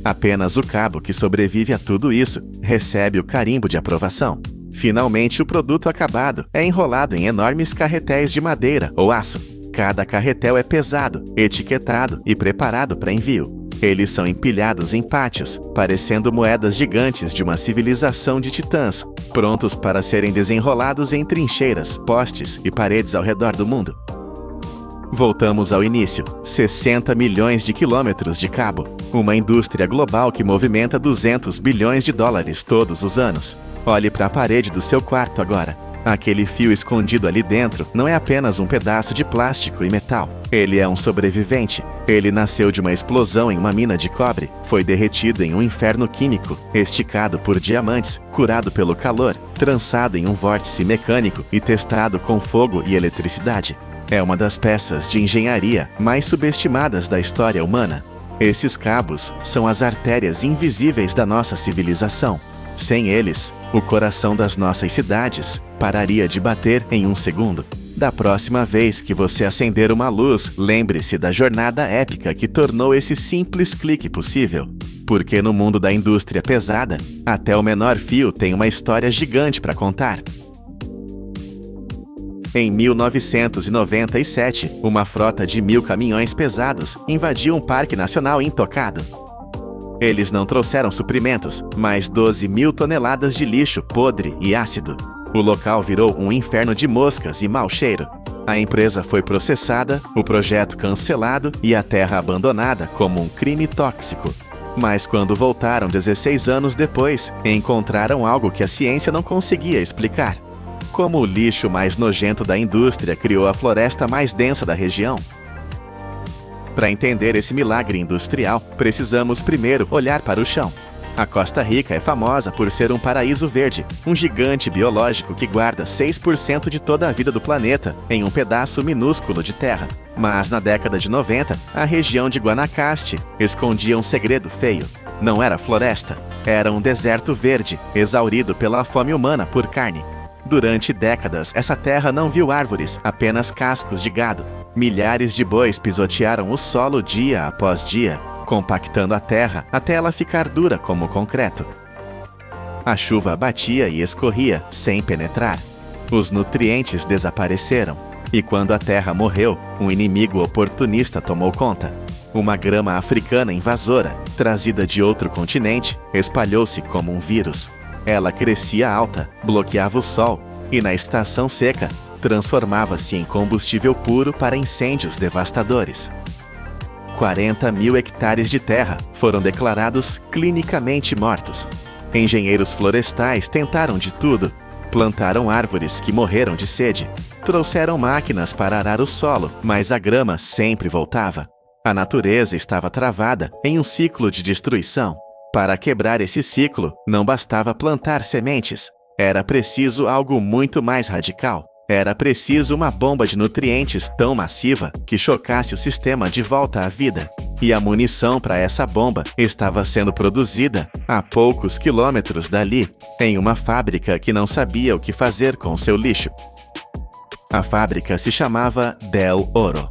Apenas o cabo que sobrevive a tudo isso recebe o carimbo de aprovação. Finalmente, o produto acabado é enrolado em enormes carretéis de madeira ou aço. Cada carretel é pesado, etiquetado e preparado para envio. Eles são empilhados em pátios, parecendo moedas gigantes de uma civilização de titãs, prontos para serem desenrolados em trincheiras, postes e paredes ao redor do mundo. Voltamos ao início. 60 milhões de quilômetros de cabo. Uma indústria global que movimenta 200 bilhões de dólares todos os anos. Olhe para a parede do seu quarto agora. Aquele fio escondido ali dentro não é apenas um pedaço de plástico e metal. Ele é um sobrevivente. Ele nasceu de uma explosão em uma mina de cobre, foi derretido em um inferno químico, esticado por diamantes, curado pelo calor, trançado em um vórtice mecânico e testado com fogo e eletricidade. É uma das peças de engenharia mais subestimadas da história humana. Esses cabos são as artérias invisíveis da nossa civilização. Sem eles, o coração das nossas cidades pararia de bater em um segundo. Da próxima vez que você acender uma luz, lembre-se da jornada épica que tornou esse simples clique possível. Porque no mundo da indústria pesada, até o menor fio tem uma história gigante para contar. Em 1997, uma frota de 1.000 caminhões pesados invadiu um parque nacional intocado. Eles não trouxeram suprimentos, mas 12.000 toneladas de lixo podre e ácido. O local virou um inferno de moscas e mau cheiro. A empresa foi processada, o projeto cancelado e a terra abandonada como um crime tóxico. Mas quando voltaram 16 anos depois, encontraram algo que a ciência não conseguia explicar. Como o lixo mais nojento da indústria criou a floresta mais densa da região. Para entender esse milagre industrial, precisamos primeiro olhar para o chão. A Costa Rica é famosa por ser um paraíso verde, um gigante biológico que guarda 6% de toda a vida do planeta em um pedaço minúsculo de terra. Mas na década de 90, a região de Guanacaste escondia um segredo feio. Não era floresta, era um deserto verde, exaurido pela fome humana por carne. Durante décadas, essa terra não viu árvores, apenas cascos de gado. Milhares de bois pisotearam o solo dia após dia, compactando a terra até ela ficar dura como concreto. A chuva batia e escorria, sem penetrar. Os nutrientes desapareceram, e quando a terra morreu, um inimigo oportunista tomou conta. Uma grama africana invasora, trazida de outro continente, espalhou-se como um vírus. Ela crescia alta, bloqueava o sol, e na estação seca, transformava-se em combustível puro para incêndios devastadores. 40.000 hectares de terra foram declarados clinicamente mortos. Engenheiros florestais tentaram de tudo. Plantaram árvores que morreram de sede. Trouxeram máquinas para arar o solo, mas a grama sempre voltava. A natureza estava travada em um ciclo de destruição. Para quebrar esse ciclo, não bastava plantar sementes. Era preciso algo muito mais radical. Era preciso uma bomba de nutrientes tão massiva que chocasse o sistema de volta à vida. E a munição para essa bomba estava sendo produzida a poucos quilômetros dali, em uma fábrica que não sabia o que fazer com seu lixo. A fábrica se chamava Del Oro.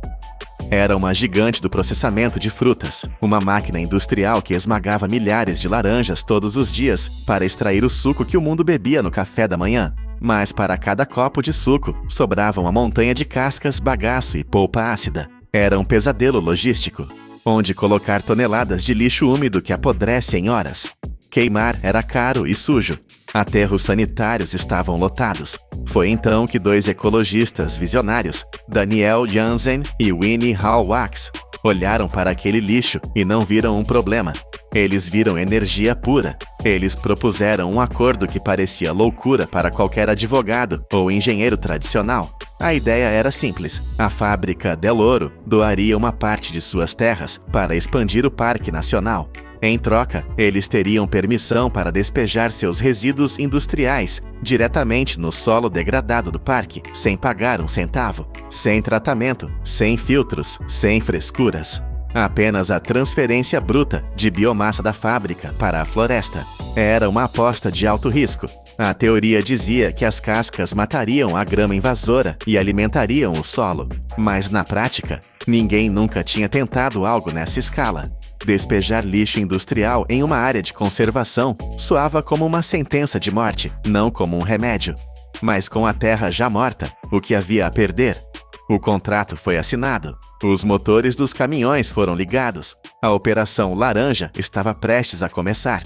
Era uma gigante do processamento de frutas, uma máquina industrial que esmagava milhares de laranjas todos os dias para extrair o suco que o mundo bebia no café da manhã. Mas para cada copo de suco, sobrava uma montanha de cascas, bagaço e polpa ácida. Era um pesadelo logístico, onde colocar toneladas de lixo úmido que apodrece em horas. Queimar era caro e sujo. Aterros sanitários estavam lotados. Foi então que dois ecologistas visionários, Daniel Jansen e Winnie Hall-Wax, olharam para aquele lixo e não viram um problema. Eles viram energia pura. Eles propuseram um acordo que parecia loucura para qualquer advogado ou engenheiro tradicional. A ideia era simples. A fábrica Del Oro doaria uma parte de suas terras para expandir o Parque Nacional. Em troca, eles teriam permissão para despejar seus resíduos industriais diretamente no solo degradado do parque, sem pagar um centavo, sem tratamento, sem filtros, sem frescuras. Apenas a transferência bruta de biomassa da fábrica para a floresta. Era uma aposta de alto risco. A teoria dizia que as cascas matariam a grama invasora e alimentariam o solo. Mas na prática, ninguém nunca tinha tentado algo nessa escala. Despejar lixo industrial em uma área de conservação soava como uma sentença de morte, não como um remédio. Mas com a terra já morta, o que havia a perder? O contrato foi assinado. Os motores dos caminhões foram ligados. A Operação Laranja estava prestes a começar.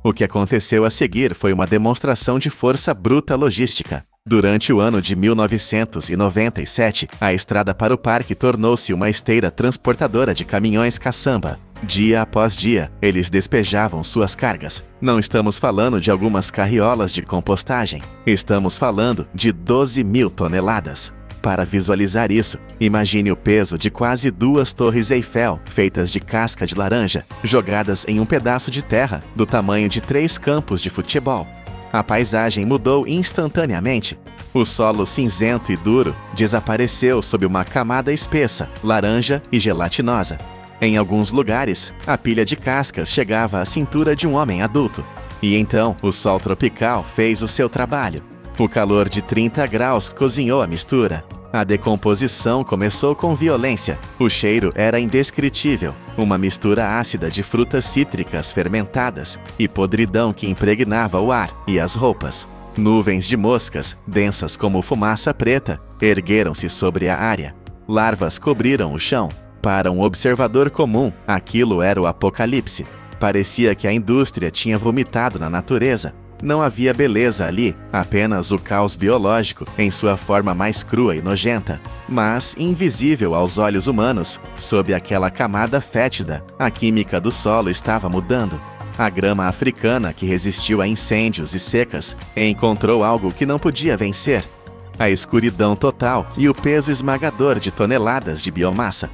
O que aconteceu a seguir foi uma demonstração de força bruta logística. Durante o ano de 1997, a estrada para o parque tornou-se uma esteira transportadora de caminhões caçamba. Dia após dia, eles despejavam suas cargas. Não estamos falando de algumas carriolas de compostagem. Estamos falando de 12.000 toneladas. Para visualizar isso, imagine o peso de quase 2 torres Eiffel feitas de casca de laranja, jogadas em um pedaço de terra do tamanho de 3 campos de futebol. A paisagem mudou instantaneamente. O solo cinzento e duro desapareceu sob uma camada espessa, laranja e gelatinosa. Em alguns lugares, a pilha de cascas chegava à cintura de um homem adulto. E então, o sol tropical fez o seu trabalho. O calor de 30 graus cozinhou a mistura. A decomposição começou com violência. O cheiro era indescritível. Uma mistura ácida de frutas cítricas fermentadas e podridão que impregnava o ar e as roupas. Nuvens de moscas, densas como fumaça preta, ergueram-se sobre a área. Larvas cobriram o chão. Para um observador comum, aquilo era o apocalipse. Parecia que a indústria tinha vomitado na natureza. Não havia beleza ali, apenas o caos biológico em sua forma mais crua e nojenta. Mas, invisível aos olhos humanos, sob aquela camada fétida, a química do solo estava mudando. A grama africana, que resistiu a incêndios e secas, encontrou algo que não podia vencer: a escuridão total e o peso esmagador de toneladas de biomassa.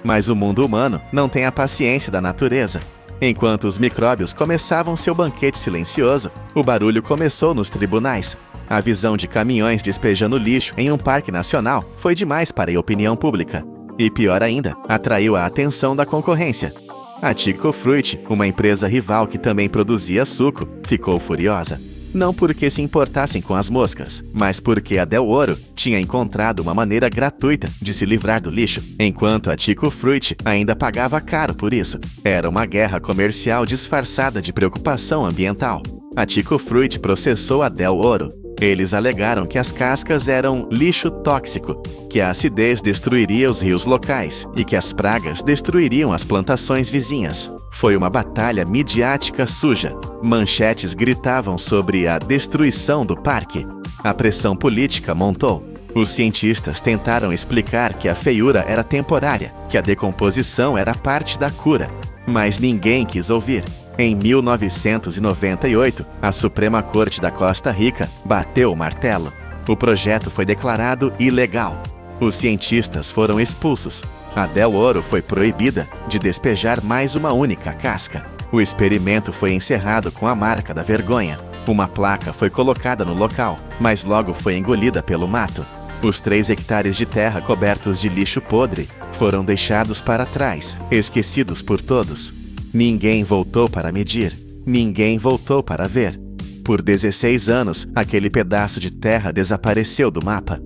Mas o mundo humano não tem a paciência da natureza. Enquanto os micróbios começavam seu banquete silencioso, o barulho começou nos tribunais. A visão de caminhões despejando lixo em um parque nacional foi demais para a opinião pública. E pior ainda, atraiu a atenção da concorrência. A Tico Fruit, uma empresa rival que também produzia suco, ficou furiosa. Não porque se importassem com as moscas, mas porque a Del Oro tinha encontrado uma maneira gratuita de se livrar do lixo, enquanto a Tico Fruit ainda pagava caro por isso. Era uma guerra comercial disfarçada de preocupação ambiental. A Tico Fruit processou a Del Oro. Eles alegaram que as cascas eram lixo tóxico, que a acidez destruiria os rios locais e que as pragas destruiriam as plantações vizinhas. Foi uma batalha midiática suja. Manchetes gritavam sobre a destruição do parque. A pressão política montou. Os cientistas tentaram explicar que a feiura era temporária, que a decomposição era parte da cura. Mas ninguém quis ouvir. Em 1998, a Suprema Corte da Costa Rica bateu o martelo. O projeto foi declarado ilegal. Os cientistas foram expulsos. A Del Oro foi proibida de despejar mais uma única casca. O experimento foi encerrado com a marca da vergonha. Uma placa foi colocada no local, mas logo foi engolida pelo mato. Os 3 hectares de terra cobertos de lixo podre foram deixados para trás, esquecidos por todos. Ninguém voltou para medir. Ninguém voltou para ver. Por 16 anos, aquele pedaço de terra desapareceu do mapa.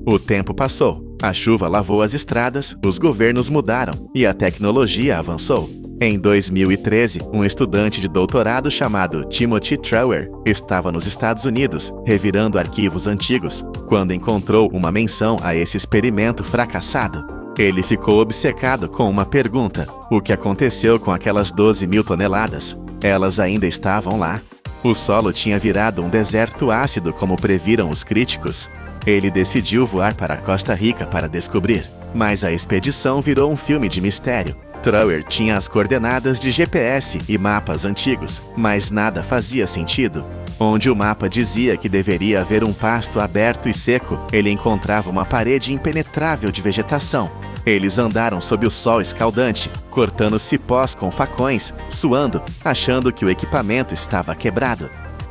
O tempo passou. A chuva lavou as estradas, os governos mudaram e a tecnologia avançou. Em 2013, um estudante de doutorado chamado Timothy Trower estava nos Estados Unidos, revirando arquivos antigos, quando encontrou uma menção a esse experimento fracassado. Ele ficou obcecado com uma pergunta: o que aconteceu com aquelas 12.000 toneladas? Elas ainda estavam lá? O solo tinha virado um deserto ácido, como previram os críticos. Ele decidiu voar para Costa Rica para descobrir, mas a expedição virou um filme de mistério. Trower tinha as coordenadas de GPS e mapas antigos, mas nada fazia sentido. Onde o mapa dizia que deveria haver um pasto aberto e seco, ele encontrava uma parede impenetrável de vegetação. Eles andaram sob o sol escaldante, cortando cipós com facões, suando, achando que o equipamento estava quebrado.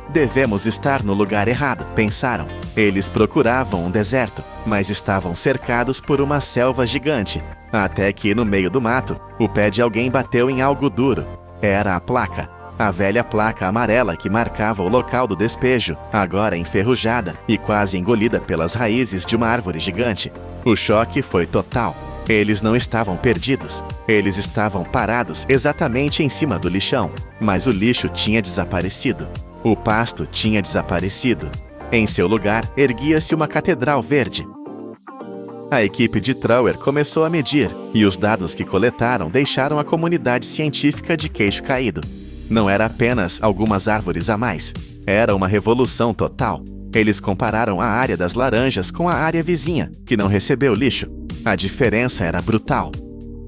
Devemos estar no lugar errado, pensaram. Eles procuravam um deserto, mas estavam cercados por uma selva gigante. Até que, no meio do mato, o pé de alguém bateu em algo duro. Era a placa. A velha placa amarela que marcava o local do despejo, agora enferrujada e quase engolida pelas raízes de uma árvore gigante. O choque foi total. Eles não estavam perdidos. Eles estavam parados exatamente em cima do lixão. Mas o lixo tinha desaparecido. O pasto tinha desaparecido. Em seu lugar, erguia-se uma catedral verde. A equipe de Trauer começou a medir, e os dados que coletaram deixaram a comunidade científica de queixo caído. Não era apenas algumas árvores a mais. Era uma revolução total. Eles compararam a área das laranjas com a área vizinha, que não recebeu lixo. A diferença era brutal.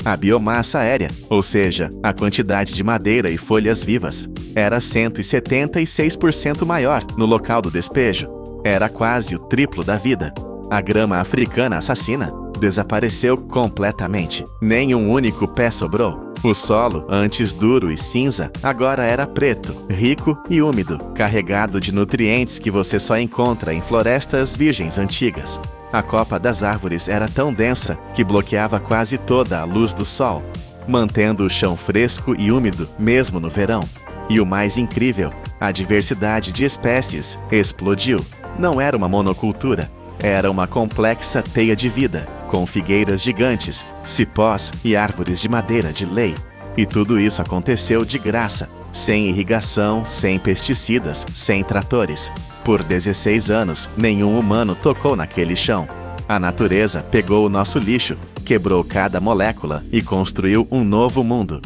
A biomassa aérea, ou seja, a quantidade de madeira e folhas vivas, era 176% maior no local do despejo. Era quase o triplo da vida. A grama africana assassina desapareceu completamente. Nem um único pé sobrou. O solo, antes duro e cinza, agora era preto, rico e úmido, carregado de nutrientes que você só encontra em florestas virgens antigas. A copa das árvores era tão densa que bloqueava quase toda a luz do sol, mantendo o chão fresco e úmido mesmo no verão. E o mais incrível, a diversidade de espécies explodiu. Não era uma monocultura, era uma complexa teia de vida, com figueiras gigantes, cipós e árvores de madeira de lei. E tudo isso aconteceu de graça, sem irrigação, sem pesticidas, sem tratores. Por 16 anos, nenhum humano tocou naquele chão. A natureza pegou o nosso lixo, quebrou cada molécula e construiu um novo mundo.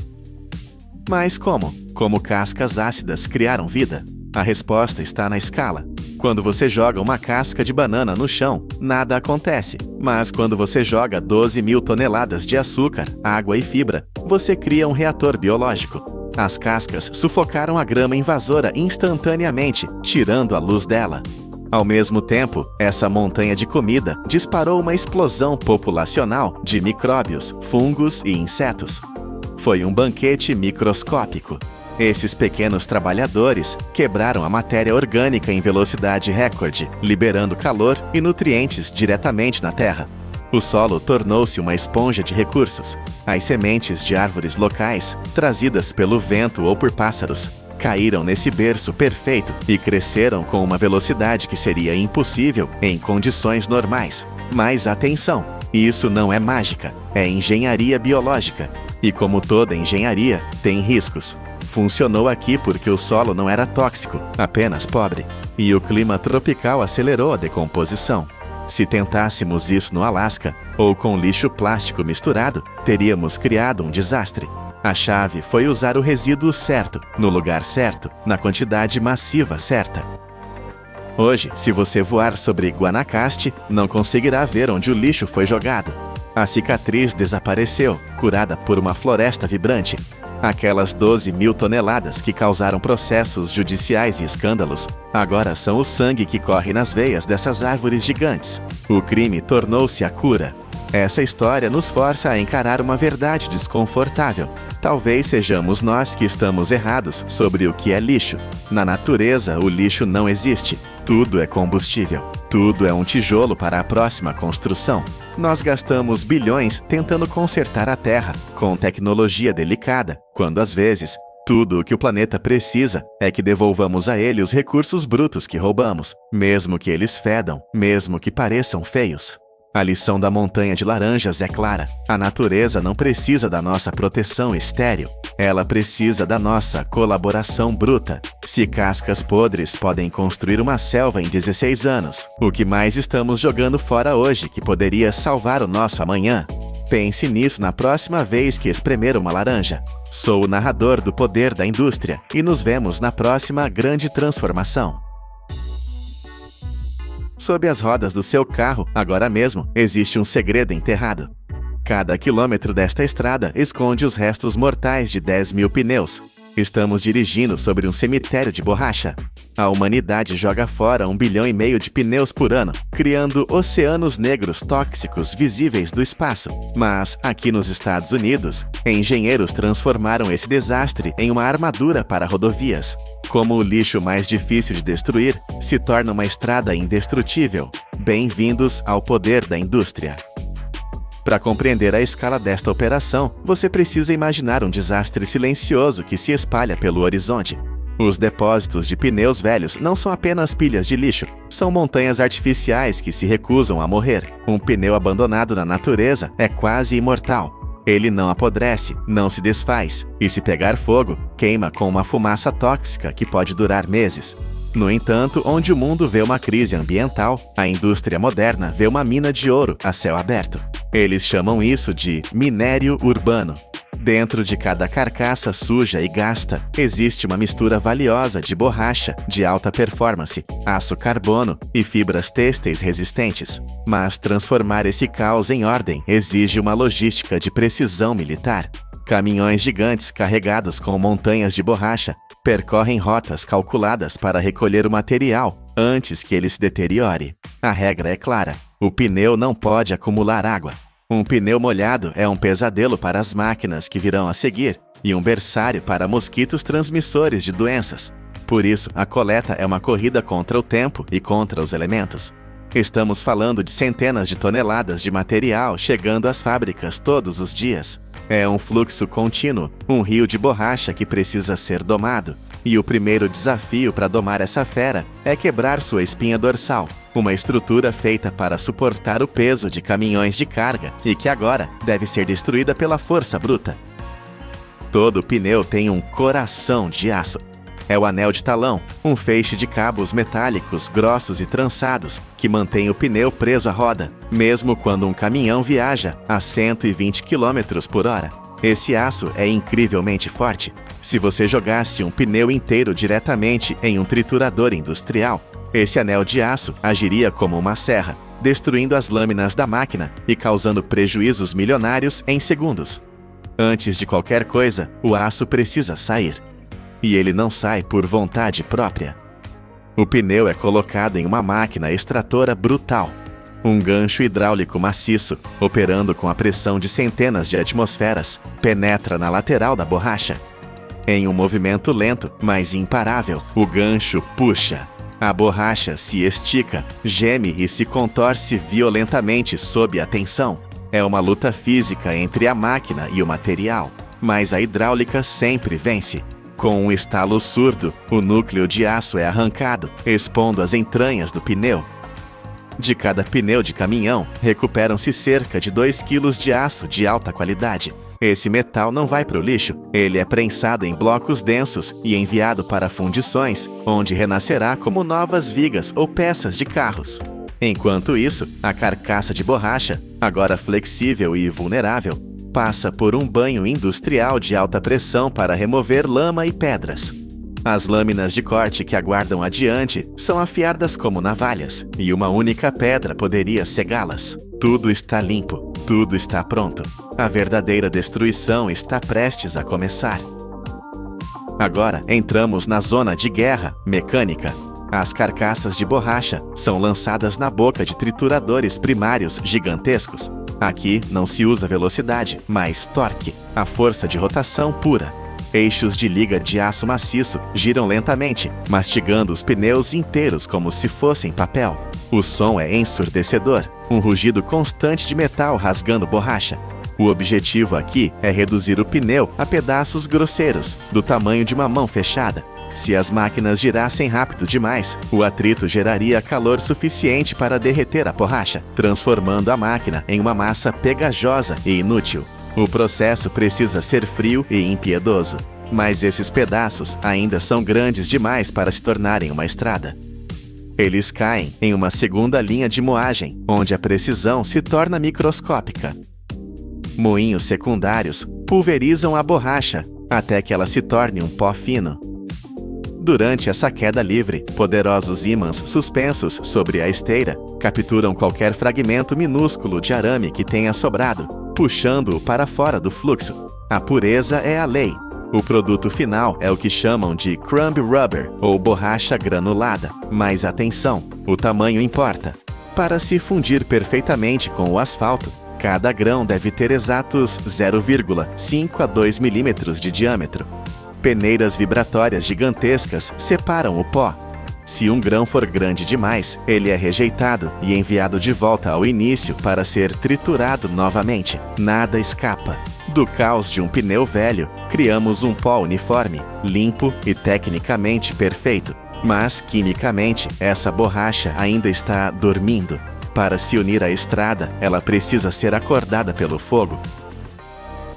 Mas como? Como cascas ácidas criaram vida? A resposta está na escala. Quando você joga uma casca de banana no chão, nada acontece. Mas quando você joga 12 mil toneladas de açúcar, água e fibra, você cria um reator biológico. As cascas sufocaram a grama invasora instantaneamente, tirando a luz dela. Ao mesmo tempo, essa montanha de comida disparou uma explosão populacional de micróbios, fungos e insetos. Foi um banquete microscópico. Esses pequenos trabalhadores quebraram a matéria orgânica em velocidade recorde, liberando calor e nutrientes diretamente na terra. O solo tornou-se uma esponja de recursos. As sementes de árvores locais, trazidas pelo vento ou por pássaros, caíram nesse berço perfeito e cresceram com uma velocidade que seria impossível em condições normais. Mas atenção, isso não é mágica, é engenharia biológica. E como toda engenharia, tem riscos. Funcionou aqui porque o solo não era tóxico, apenas pobre. E o clima tropical acelerou a decomposição. Se tentássemos isso no Alasca, ou com lixo plástico misturado, teríamos criado um desastre. A chave foi usar o resíduo certo, no lugar certo, na quantidade massiva certa. Hoje, se você voar sobre Guanacaste, não conseguirá ver onde o lixo foi jogado. A cicatriz desapareceu, curada por uma floresta vibrante. Aquelas 12 mil toneladas que causaram processos judiciais e escândalos, agora são o sangue que corre nas veias dessas árvores gigantes. O crime tornou-se a cura. Essa história nos força a encarar uma verdade desconfortável. Talvez sejamos nós que estamos errados sobre o que é lixo. Na natureza, o lixo não existe. Tudo é combustível. Tudo é um tijolo para a próxima construção. Nós gastamos bilhões tentando consertar a Terra com tecnologia delicada, quando às vezes tudo o que o planeta precisa é que devolvamos a ele os recursos brutos que roubamos, mesmo que eles fedam, mesmo que pareçam feios. A lição da montanha de laranjas é clara. A natureza não precisa da nossa proteção estéril. Ela precisa da nossa colaboração bruta. Se cascas podres podem construir uma selva em 16 anos, o que mais estamos jogando fora hoje que poderia salvar o nosso amanhã? Pense nisso na próxima vez que espremer uma laranja. Sou o narrador do Poder da Indústria e nos vemos na próxima grande transformação. Sob as rodas do seu carro, agora mesmo, existe um segredo enterrado. Cada quilômetro desta estrada esconde os restos mortais de 10 mil pneus. Estamos dirigindo sobre um cemitério de borracha. A humanidade joga fora 1,5 bilhão de pneus por ano, criando oceanos negros tóxicos visíveis do espaço. Mas, aqui nos Estados Unidos, engenheiros transformaram esse desastre em uma armadura para rodovias. Como o lixo mais difícil de destruir se torna uma estrada indestrutível. Bem-vindos ao Poder da Indústria. Para compreender a escala desta operação, você precisa imaginar um desastre silencioso que se espalha pelo horizonte. Os depósitos de pneus velhos não são apenas pilhas de lixo, são montanhas artificiais que se recusam a morrer. Um pneu abandonado na natureza é quase imortal. Ele não apodrece, não se desfaz, e se pegar fogo, queima com uma fumaça tóxica que pode durar meses. No entanto, onde o mundo vê uma crise ambiental, a indústria moderna vê uma mina de ouro a céu aberto. Eles chamam isso de minério urbano. Dentro de cada carcaça suja e gasta, existe uma mistura valiosa de borracha de alta performance, aço carbono e fibras têxteis resistentes. Mas transformar esse caos em ordem exige uma logística de precisão militar. Caminhões gigantes carregados com montanhas de borracha percorrem rotas calculadas para recolher o material antes que ele se deteriore. A regra é clara: o pneu não pode acumular água. Um pneu molhado é um pesadelo para as máquinas que virão a seguir e um berçário para mosquitos transmissores de doenças. Por isso, a coleta é uma corrida contra o tempo e contra os elementos. Estamos falando de centenas de toneladas de material chegando às fábricas todos os dias. É um fluxo contínuo, um rio de borracha que precisa ser domado. E o primeiro desafio para domar essa fera é quebrar sua espinha dorsal, uma estrutura feita para suportar o peso de caminhões de carga e que agora deve ser destruída pela força bruta. Todo pneu tem um coração de aço. É o anel de talão, um feixe de cabos metálicos grossos e trançados que mantém o pneu preso à roda, mesmo quando um caminhão viaja a 120 km por hora. Esse aço é incrivelmente forte. Se você jogasse um pneu inteiro diretamente em um triturador industrial, esse anel de aço agiria como uma serra, destruindo as lâminas da máquina e causando prejuízos milionários em segundos. Antes de qualquer coisa, o aço precisa sair. E ele não sai por vontade própria. O pneu é colocado em uma máquina extratora brutal. Um gancho hidráulico maciço, operando com a pressão de centenas de atmosferas, penetra na lateral da borracha. Em um movimento lento, mas imparável, o gancho puxa. A borracha se estica, geme e se contorce violentamente sob a tensão. É uma luta física entre a máquina e o material, mas a hidráulica sempre vence. Com um estalo surdo, o núcleo de aço é arrancado, expondo as entranhas do pneu. De cada pneu de caminhão, recuperam-se cerca de 2 kg de aço de alta qualidade. Esse metal não vai para o lixo, ele é prensado em blocos densos e enviado para fundições, onde renascerá como novas vigas ou peças de carros. Enquanto isso, a carcaça de borracha, agora flexível e vulnerável, passa por um banho industrial de alta pressão para remover lama e pedras. As lâminas de corte que aguardam adiante são afiadas como navalhas, e uma única pedra poderia cegá-las. Tudo está limpo, tudo está pronto. A verdadeira destruição está prestes a começar. Agora entramos na zona de guerra mecânica. As carcaças de borracha são lançadas na boca de trituradores primários gigantescos. Aqui não se usa velocidade, mas torque, a força de rotação pura. Eixos de liga de aço maciço giram lentamente, mastigando os pneus inteiros como se fossem papel. O som é ensurdecedor, um rugido constante de metal rasgando borracha. O objetivo aqui é reduzir o pneu a pedaços grosseiros, do tamanho de uma mão fechada. Se as máquinas girassem rápido demais, o atrito geraria calor suficiente para derreter a borracha, transformando a máquina em uma massa pegajosa e inútil. O processo precisa ser frio e impiedoso, mas esses pedaços ainda são grandes demais para se tornarem uma estrada. Eles caem em uma segunda linha de moagem, onde a precisão se torna microscópica. Moinhos secundários pulverizam a borracha até que ela se torne um pó fino. Durante essa queda livre, poderosos ímãs suspensos sobre a esteira capturam qualquer fragmento minúsculo de arame que tenha sobrado, puxando-o para fora do fluxo. A pureza é a lei. O produto final é o que chamam de crumb rubber, ou borracha granulada. Mas atenção, o tamanho importa. Para se fundir perfeitamente com o asfalto, cada grão deve ter exatos 0,5 a 2 milímetros de diâmetro. Peneiras vibratórias gigantescas separam o pó. Se um grão for grande demais, ele é rejeitado e enviado de volta ao início para ser triturado novamente. Nada escapa. Do caos de um pneu velho, criamos um pó uniforme, limpo e tecnicamente perfeito. Mas, quimicamente, essa borracha ainda está dormindo. Para se unir à estrada, ela precisa ser acordada pelo fogo.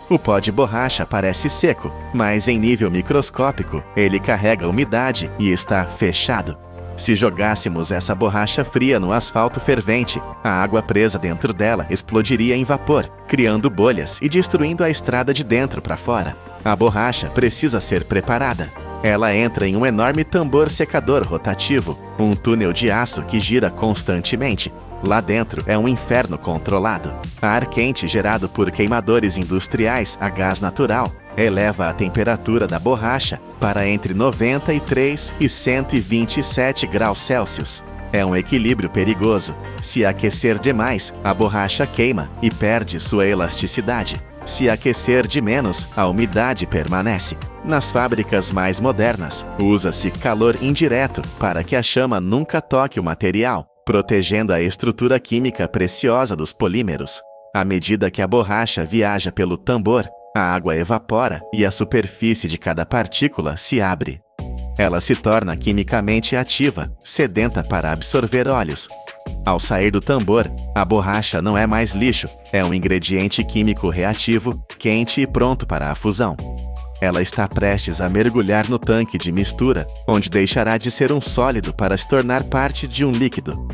O pó de borracha parece seco, mas em nível microscópico, ele carrega umidade e está fechado. Se jogássemos essa borracha fria no asfalto fervente, a água presa dentro dela explodiria em vapor, criando bolhas e destruindo a estrada de dentro para fora. A borracha precisa ser preparada. Ela entra em um enorme tambor secador rotativo, um túnel de aço que gira constantemente. Lá dentro é um inferno controlado. Ar quente gerado por queimadores industriais a gás natural eleva a temperatura da borracha para entre 93 e 127 graus Celsius. É um equilíbrio perigoso. Se aquecer demais, a borracha queima e perde sua elasticidade. Se aquecer de menos, a umidade permanece. Nas fábricas mais modernas, usa-se calor indireto para que a chama nunca toque o material, protegendo a estrutura química preciosa dos polímeros. À medida que a borracha viaja pelo tambor, a água evapora e a superfície de cada partícula se abre. Ela se torna quimicamente ativa, sedenta para absorver óleos. Ao sair do tambor, a borracha não é mais lixo, é um ingrediente químico reativo, quente e pronto para a fusão. Ela está prestes a mergulhar no tanque de mistura, onde deixará de ser um sólido para se tornar parte de um líquido.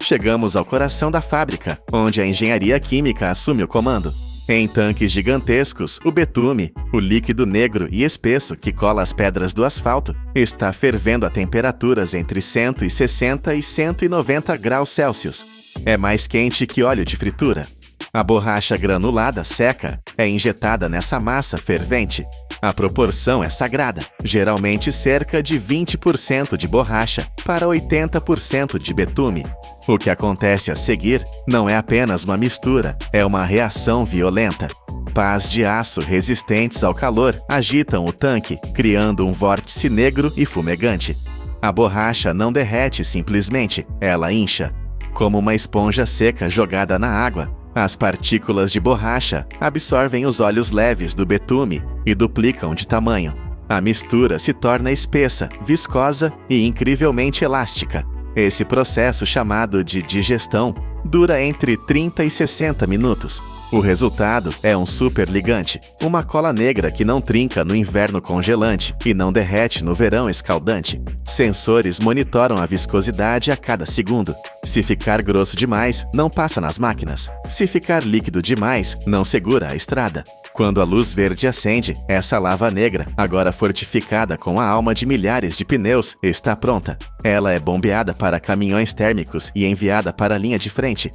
Chegamos ao coração da fábrica, onde a engenharia química assume o comando. Em tanques gigantescos, o betume, o líquido negro e espesso que cola as pedras do asfalto, está fervendo a temperaturas entre 160 e 190 graus Celsius. É mais quente que óleo de fritura. A borracha granulada seca é injetada nessa massa fervente. A proporção é sagrada, geralmente cerca de 20% de borracha para 80% de betume. O que acontece a seguir não é apenas uma mistura, é uma reação violenta. Pás de aço resistentes ao calor agitam o tanque, criando um vórtice negro e fumegante. A borracha não derrete simplesmente, ela incha. Como uma esponja seca jogada na água, as partículas de borracha absorvem os óleos leves do betume e duplicam de tamanho. A mistura se torna espessa, viscosa e incrivelmente elástica. Esse processo, chamado de digestão, dura entre 30 e 60 minutos. O resultado é um superligante, uma cola negra que não trinca no inverno congelante e não derrete no verão escaldante. Sensores monitoram a viscosidade a cada segundo. Se ficar grosso demais, não passa nas máquinas. Se ficar líquido demais, não segura a estrada. Quando a luz verde acende, essa lava negra, agora fortificada com a alma de milhares de pneus, está pronta. Ela é bombeada para caminhões térmicos e enviada para a linha de frente.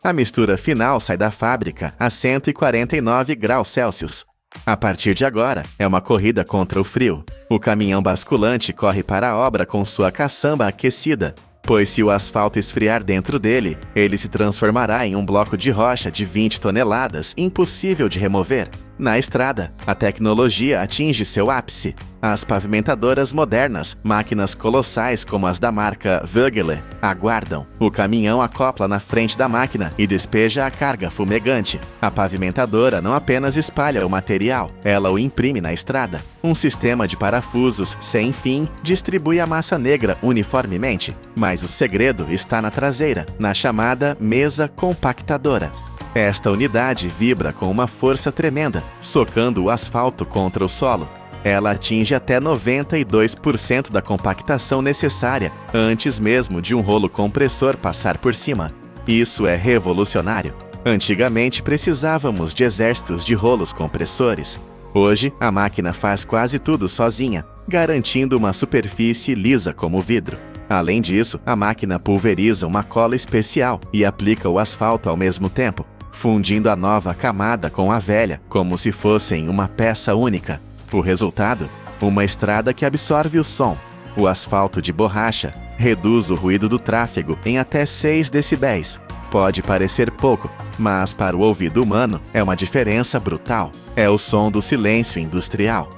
A mistura final sai da fábrica a 149 graus Celsius. A partir de agora, é uma corrida contra o frio. O caminhão basculante corre para a obra com sua caçamba aquecida, pois se o asfalto esfriar dentro dele, ele se transformará em um bloco de rocha de 20 toneladas, impossível de remover. Na estrada, a tecnologia atinge seu ápice. As pavimentadoras modernas, máquinas colossais como as da marca Vögele, aguardam. O caminhão acopla na frente da máquina e despeja a carga fumegante. A pavimentadora não apenas espalha o material, ela o imprime na estrada. Um sistema de parafusos sem fim distribui a massa negra uniformemente. Mas o segredo está na traseira, na chamada mesa compactadora. Esta unidade vibra com uma força tremenda, socando o asfalto contra o solo. Ela atinge até 92% da compactação necessária antes mesmo de um rolo compressor passar por cima. Isso é revolucionário. Antigamente precisávamos de exércitos de rolos compressores. Hoje, a máquina faz quase tudo sozinha, garantindo uma superfície lisa como vidro. Além disso, a máquina pulveriza uma cola especial e aplica o asfalto ao mesmo tempo, fundindo a nova camada com a velha, como se fossem uma peça única. O resultado? Uma estrada que absorve o som. O asfalto de borracha reduz o ruído do tráfego em até 6 decibéis. Pode parecer pouco, mas para o ouvido humano é uma diferença brutal. É o som do silêncio industrial.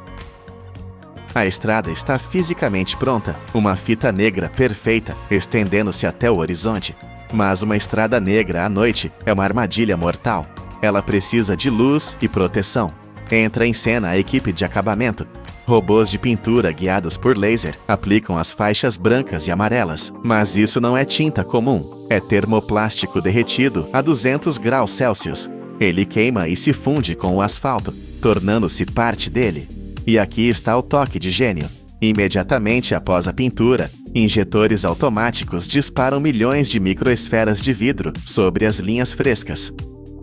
A estrada está fisicamente pronta, uma fita negra perfeita, estendendo-se até o horizonte. Mas uma estrada negra à noite é uma armadilha mortal. Ela precisa de luz e proteção. Entra em cena a equipe de acabamento. Robôs de pintura guiados por laser aplicam as faixas brancas e amarelas. Mas isso não é tinta comum, é termoplástico derretido a 200 graus Celsius. Ele queima e se funde com o asfalto, tornando-se parte dele. E aqui está o toque de gênio. Imediatamente após a pintura, injetores automáticos disparam milhões de microesferas de vidro sobre as linhas frescas.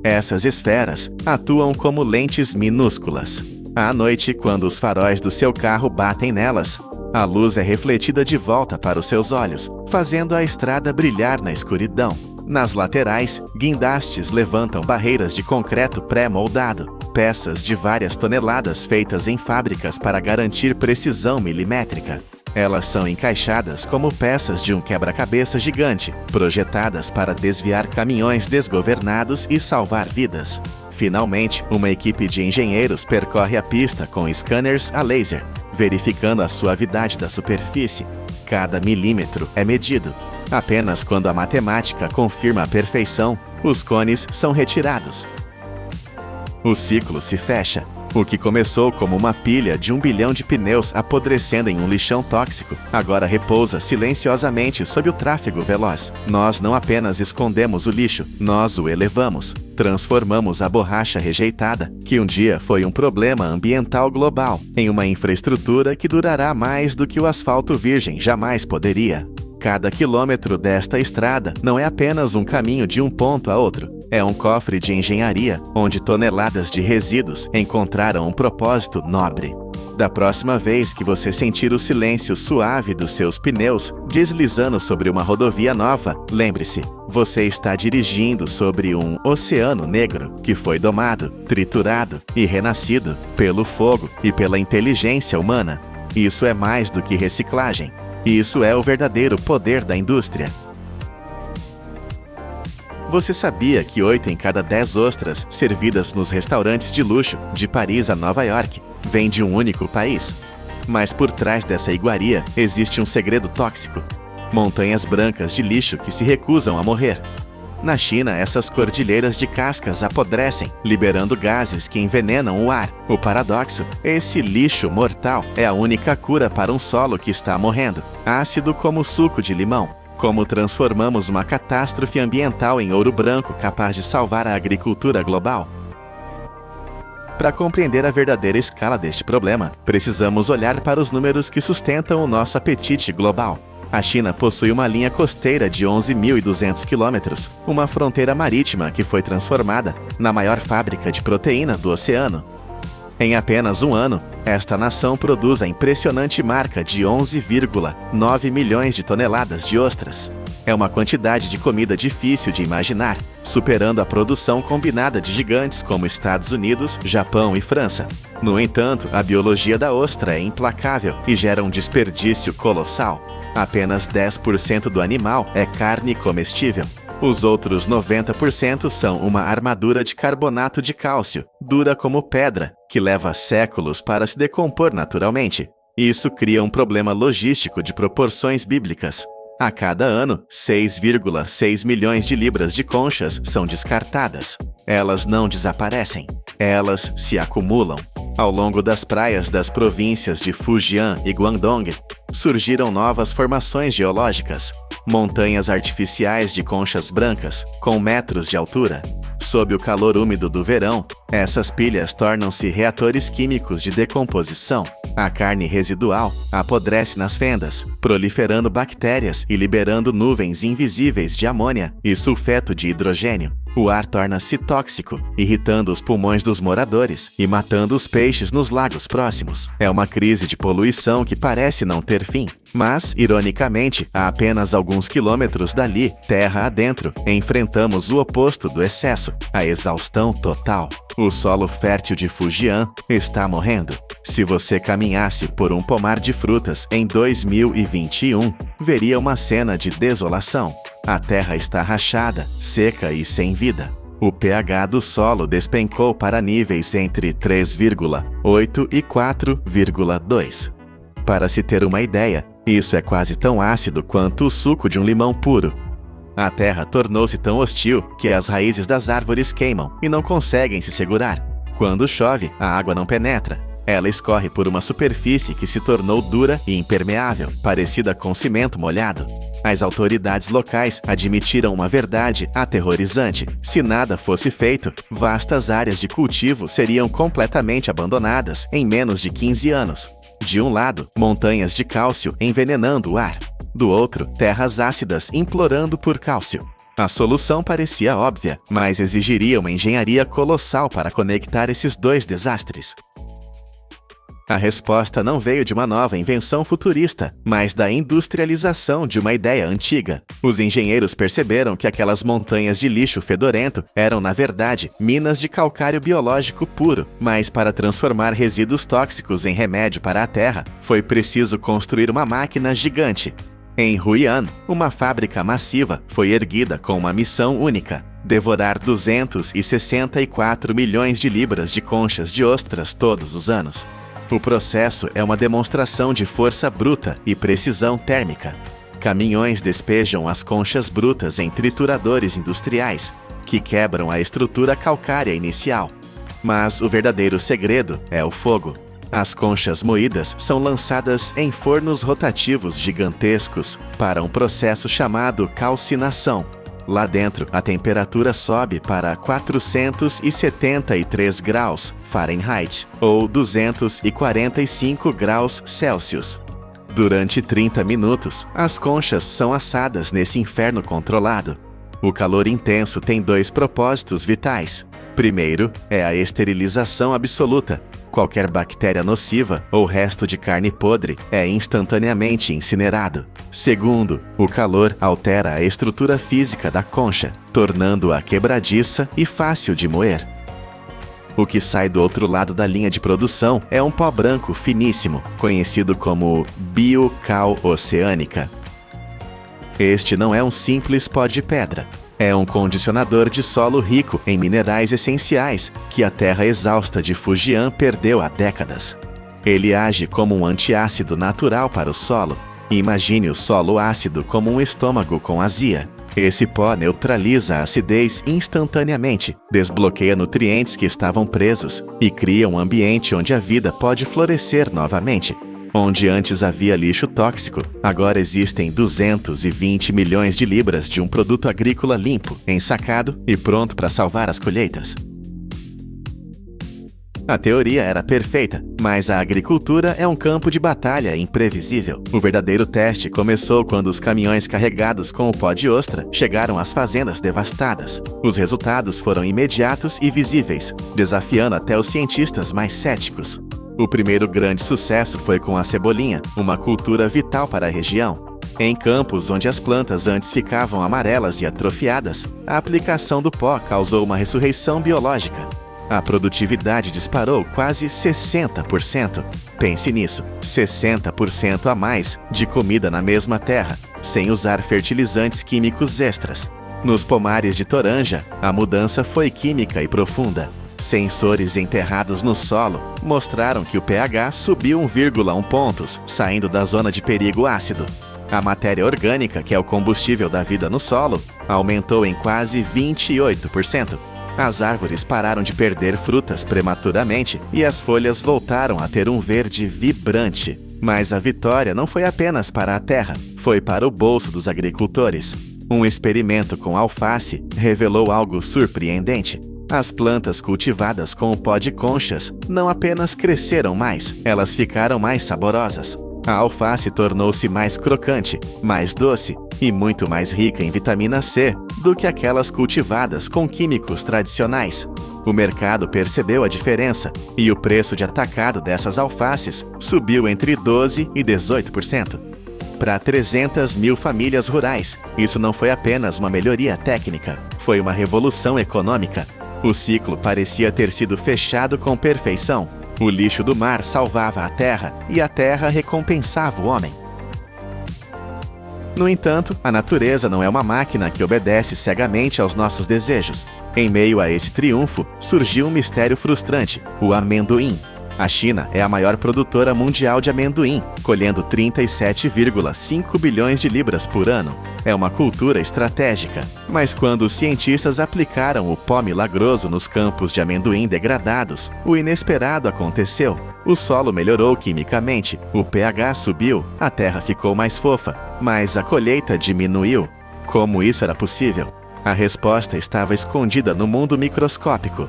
Essas esferas atuam como lentes minúsculas. À noite, quando os faróis do seu carro batem nelas, a luz é refletida de volta para os seus olhos, fazendo a estrada brilhar na escuridão. Nas laterais, guindastes levantam barreiras de concreto pré-moldado, peças de várias toneladas feitas em fábricas para garantir precisão milimétrica. Elas são encaixadas como peças de um quebra-cabeça gigante, projetadas para desviar caminhões desgovernados e salvar vidas. Finalmente, uma equipe de engenheiros percorre a pista com scanners a laser, verificando a suavidade da superfície. Cada milímetro é medido. Apenas quando a matemática confirma a perfeição, os cones são retirados. O ciclo se fecha. O que começou como uma pilha de 1 bilhão de pneus apodrecendo em um lixão tóxico, agora repousa silenciosamente sob o tráfego veloz. Nós não apenas escondemos o lixo, nós o elevamos. Transformamos a borracha rejeitada, que um dia foi um problema ambiental global, em uma infraestrutura que durará mais do que o asfalto virgem jamais poderia. Cada quilômetro desta estrada não é apenas um caminho de um ponto a outro. É um cofre de engenharia, onde toneladas de resíduos encontraram um propósito nobre. Da próxima vez que você sentir o silêncio suave dos seus pneus deslizando sobre uma rodovia nova, lembre-se, você está dirigindo sobre um oceano negro que foi domado, triturado e renascido pelo fogo e pela inteligência humana. Isso é mais do que reciclagem. Isso é o verdadeiro poder da indústria. Você sabia que 8 em cada 10 ostras servidas nos restaurantes de luxo, de Paris a Nova York, vêm de um único país? Mas por trás dessa iguaria existe um segredo tóxico. Montanhas brancas de lixo que se recusam a morrer. Na China, essas cordilheiras de cascas apodrecem, liberando gases que envenenam o ar. O paradoxo: esse lixo mortal é a única cura para um solo que está morrendo, ácido como suco de limão. Como transformamos uma catástrofe ambiental em ouro branco capaz de salvar a agricultura global? Para compreender a verdadeira escala deste problema, precisamos olhar para os números que sustentam o nosso apetite global. A China possui uma linha costeira de 11.200 quilômetros, uma fronteira marítima que foi transformada na maior fábrica de proteína do oceano. Em apenas um ano, esta nação produz a impressionante marca de 11,9 milhões de toneladas de ostras. É uma quantidade de comida difícil de imaginar, superando a produção combinada de gigantes como Estados Unidos, Japão e França. No entanto, a biologia da ostra é implacável e gera um desperdício colossal. Apenas 10% do animal é carne comestível. Os outros 90% são uma armadura de carbonato de cálcio, dura como pedra, que leva séculos para se decompor naturalmente. Isso cria um problema logístico de proporções bíblicas. A cada ano, 6,6 milhões de libras de conchas são descartadas. Elas não desaparecem, elas se acumulam. Ao longo das praias das províncias de Fujian e Guangdong, surgiram novas formações geológicas, montanhas artificiais de conchas brancas, com metros de altura. Sob o calor úmido do verão, essas pilhas tornam-se reatores químicos de decomposição. A carne residual apodrece nas fendas, proliferando bactérias e liberando nuvens invisíveis de amônia e sulfeto de hidrogênio. O ar torna-se tóxico, irritando os pulmões dos moradores e matando os peixes nos lagos próximos. É uma crise de poluição que parece não ter fim. Mas, ironicamente, a apenas alguns quilômetros dali, terra adentro, enfrentamos o oposto do excesso, a exaustão total. O solo fértil de Fujian está morrendo. Se você caminhasse por um pomar de frutas em 2021, veria uma cena de desolação. A terra está rachada, seca e sem vida. O pH do solo despencou para níveis entre 3,8 e 4,2. Para se ter uma ideia, isso é quase tão ácido quanto o suco de um limão puro. A terra tornou-se tão hostil que as raízes das árvores queimam e não conseguem se segurar. Quando chove, a água não penetra. Ela escorre por uma superfície que se tornou dura e impermeável, parecida com cimento molhado. As autoridades locais admitiram uma verdade aterrorizante. Se nada fosse feito, vastas áreas de cultivo seriam completamente abandonadas em menos de 15 anos. De um lado, montanhas de cálcio envenenando o ar. Do outro, terras ácidas implorando por cálcio. A solução parecia óbvia, mas exigiria uma engenharia colossal para conectar esses dois desastres. A resposta não veio de uma nova invenção futurista, mas da industrialização de uma ideia antiga. Os engenheiros perceberam que aquelas montanhas de lixo fedorento eram, na verdade, minas de calcário biológico puro, mas para transformar resíduos tóxicos em remédio para a terra, foi preciso construir uma máquina gigante. Em Hui'an, uma fábrica massiva foi erguida com uma missão única: devorar 264 milhões de libras de conchas de ostras todos os anos. O processo é uma demonstração de força bruta e precisão térmica. Caminhões despejam as conchas brutas em trituradores industriais, que quebram a estrutura calcária inicial. Mas o verdadeiro segredo é o fogo. As conchas moídas são lançadas em fornos rotativos gigantescos para um processo chamado calcinação. Lá dentro, a temperatura sobe para 473 graus Fahrenheit, ou 245 graus Celsius. Durante 30 minutos, as conchas são assadas nesse inferno controlado. O calor intenso tem dois propósitos vitais. Primeiro, é a esterilização absoluta. Qualquer bactéria nociva ou resto de carne podre é instantaneamente incinerado. Segundo, o calor altera a estrutura física da concha, tornando-a quebradiça e fácil de moer. O que sai do outro lado da linha de produção é um pó branco finíssimo, conhecido como biocal oceânica. Este não é um simples pó de pedra. É um condicionador de solo rico em minerais essenciais que a terra exausta de Fujian perdeu há décadas. Ele age como um antiácido natural para o solo. Imagine o solo ácido como um estômago com azia. Esse pó neutraliza a acidez instantaneamente, desbloqueia nutrientes que estavam presos e cria um ambiente onde a vida pode florescer novamente. Onde antes havia lixo tóxico, agora existem 220 milhões de libras de um produto agrícola limpo, ensacado e pronto para salvar as colheitas. A teoria era perfeita, mas a agricultura é um campo de batalha imprevisível. O verdadeiro teste começou quando os caminhões carregados com o pó de ostra chegaram às fazendas devastadas. Os resultados foram imediatos e visíveis, desafiando até os cientistas mais céticos. O primeiro grande sucesso foi com a cebolinha, uma cultura vital para a região. Em campos onde as plantas antes ficavam amarelas e atrofiadas, a aplicação do pó causou uma ressurreição biológica. A produtividade disparou quase 60%. Pense nisso, 60% a mais de comida na mesma terra, sem usar fertilizantes químicos extras. Nos pomares de Toranja, a mudança foi química e profunda. Sensores enterrados no solo mostraram que o pH subiu 1,1 pontos, saindo da zona de perigo ácido. A matéria orgânica, que é o combustível da vida no solo, aumentou em quase 28%. As árvores pararam de perder frutas prematuramente e as folhas voltaram a ter um verde vibrante. Mas a vitória não foi apenas para a terra, foi para o bolso dos agricultores. Um experimento com alface revelou algo surpreendente. As plantas cultivadas com o pó de conchas não apenas cresceram mais, elas ficaram mais saborosas. A alface tornou-se mais crocante, mais doce e muito mais rica em vitamina C do que aquelas cultivadas com químicos tradicionais. O mercado percebeu a diferença e o preço de atacado dessas alfaces subiu entre 12% e 18%. Para 300 mil famílias rurais, isso não foi apenas uma melhoria técnica, foi uma revolução econômica. O ciclo parecia ter sido fechado com perfeição. O lixo do mar salvava a terra e a terra recompensava o homem. No entanto, a natureza não é uma máquina que obedece cegamente aos nossos desejos. Em meio a esse triunfo, surgiu um mistério frustrante: o amendoim. A China é a maior produtora mundial de amendoim, colhendo 37,5 bilhões de libras por ano. É uma cultura estratégica, mas quando os cientistas aplicaram o pó milagroso nos campos de amendoim degradados, o inesperado aconteceu. O solo melhorou quimicamente, o pH subiu, a terra ficou mais fofa, mas a colheita diminuiu. Como isso era possível? A resposta estava escondida no mundo microscópico.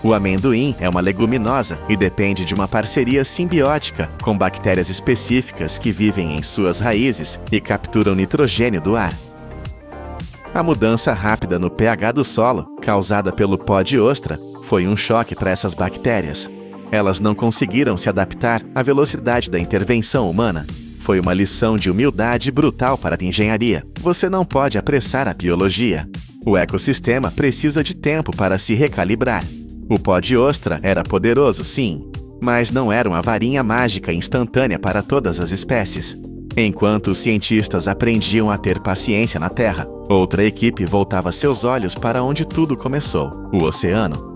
O amendoim é uma leguminosa e depende de uma parceria simbiótica com bactérias específicas que vivem em suas raízes e capturam nitrogênio do ar. A mudança rápida no pH do solo, causada pelo pó de ostra, foi um choque para essas bactérias. Elas não conseguiram se adaptar à velocidade da intervenção humana. Foi uma lição de humildade brutal para a engenharia. Você não pode apressar a biologia. O ecossistema precisa de tempo para se recalibrar. O pó de ostra era poderoso, sim, mas não era uma varinha mágica instantânea para todas as espécies. Enquanto os cientistas aprendiam a ter paciência na Terra, outra equipe voltava seus olhos para onde tudo começou, o oceano.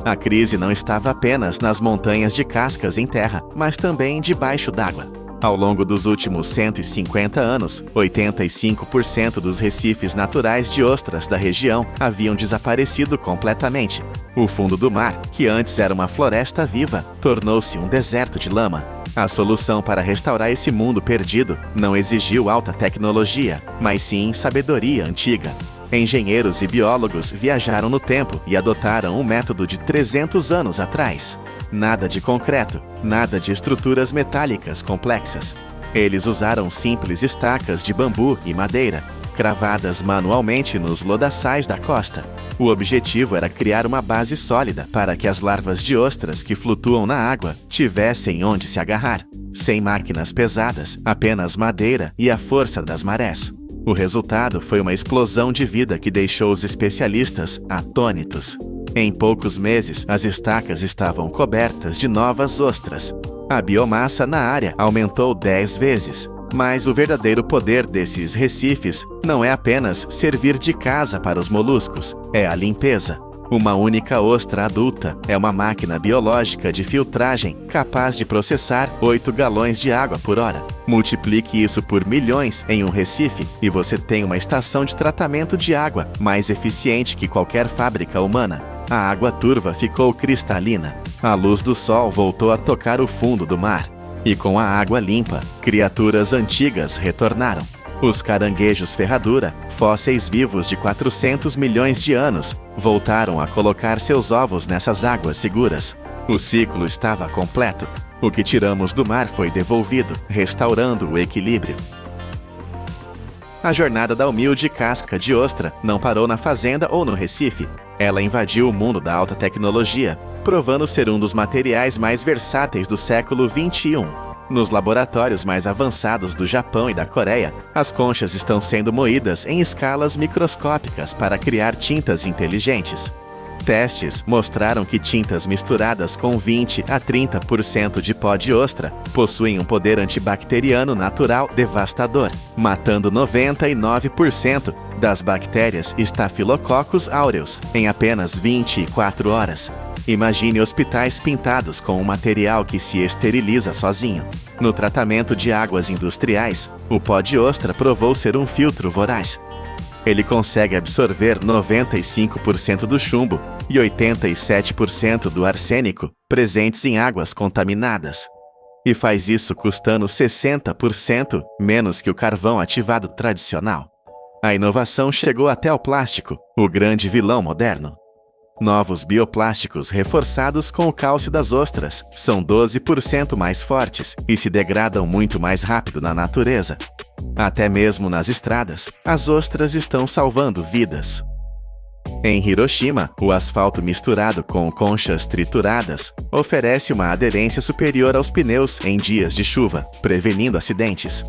A crise não estava apenas nas montanhas de cascas em terra, mas também debaixo d'água. Ao longo dos últimos 150 anos, 85% dos recifes naturais de ostras da região haviam desaparecido completamente. O fundo do mar, que antes era uma floresta viva, tornou-se um deserto de lama. A solução para restaurar esse mundo perdido não exigiu alta tecnologia, mas sim sabedoria antiga. Engenheiros e biólogos viajaram no tempo e adotaram um método de 300 anos atrás. Nada de concreto, nada de estruturas metálicas complexas. Eles usaram simples estacas de bambu e madeira, cravadas manualmente nos lodaçais da costa. O objetivo era criar uma base sólida para que as larvas de ostras que flutuam na água tivessem onde se agarrar. Sem máquinas pesadas, apenas madeira e a força das marés. O resultado foi uma explosão de vida que deixou os especialistas atônitos. Em poucos meses, as estacas estavam cobertas de novas ostras. A biomassa na área aumentou 10 vezes. Mas o verdadeiro poder desses recifes não é apenas servir de casa para os moluscos, é a limpeza. Uma única ostra adulta é uma máquina biológica de filtragem capaz de processar 8 galões de água por hora. Multiplique isso por milhões em um recife e você tem uma estação de tratamento de água mais eficiente que qualquer fábrica humana. A água turva ficou cristalina. A luz do sol voltou a tocar o fundo do mar. E com a água limpa, criaturas antigas retornaram. Os caranguejos ferradura, fósseis vivos de 400 milhões de anos, voltaram a colocar seus ovos nessas águas seguras. O ciclo estava completo. O que tiramos do mar foi devolvido, restaurando o equilíbrio. A jornada da humilde casca de ostra não parou na fazenda ou no Recife. Ela invadiu o mundo da alta tecnologia, provando ser um dos materiais mais versáteis do século XXI. Nos laboratórios mais avançados do Japão e da Coreia, as conchas estão sendo moídas em escalas microscópicas para criar tintas inteligentes. Testes mostraram que tintas misturadas com 20 a 30% de pó de ostra possuem um poder antibacteriano natural devastador, matando 99% das bactérias Staphylococcus aureus em apenas 24 horas. Imagine hospitais pintados com um material que se esteriliza sozinho. No tratamento de águas industriais, o pó de ostra provou ser um filtro voraz. Ele consegue absorver 95% do chumbo e 87% do arsênico presentes em águas contaminadas. E faz isso custando 60% menos que o carvão ativado tradicional. A inovação chegou até o plástico, o grande vilão moderno. Novos bioplásticos reforçados com o cálcio das ostras são 12% mais fortes e se degradam muito mais rápido na natureza. Até mesmo nas estradas, as ostras estão salvando vidas. Em Hiroshima, o asfalto misturado com conchas trituradas oferece uma aderência superior aos pneus em dias de chuva, prevenindo acidentes.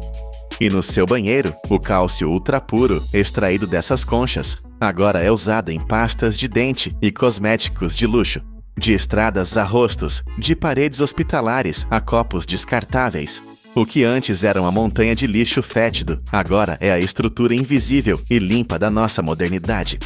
E no seu banheiro, o cálcio ultrapuro extraído dessas conchas agora é usado em pastas de dente e cosméticos de luxo. De estradas a rostos, de paredes hospitalares a copos descartáveis. O que antes era uma montanha de lixo fétido, agora é a estrutura invisível e limpa da nossa modernidade.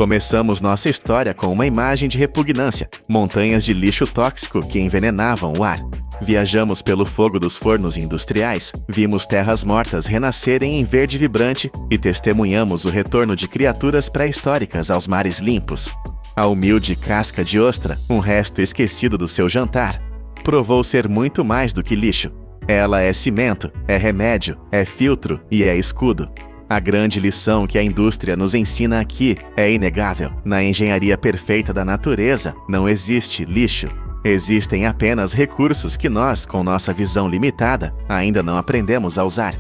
Começamos nossa história com uma imagem de repugnância, montanhas de lixo tóxico que envenenavam o ar. Viajamos pelo fogo dos fornos industriais, vimos terras mortas renascerem em verde vibrante e testemunhamos o retorno de criaturas pré-históricas aos mares limpos. A humilde casca de ostra, um resto esquecido do seu jantar, provou ser muito mais do que lixo. Ela é cimento, é remédio, é filtro e é escudo. A grande lição que a indústria nos ensina aqui é inegável. Na engenharia perfeita da natureza, não existe lixo. Existem apenas recursos que nós, com nossa visão limitada, ainda não aprendemos a usar.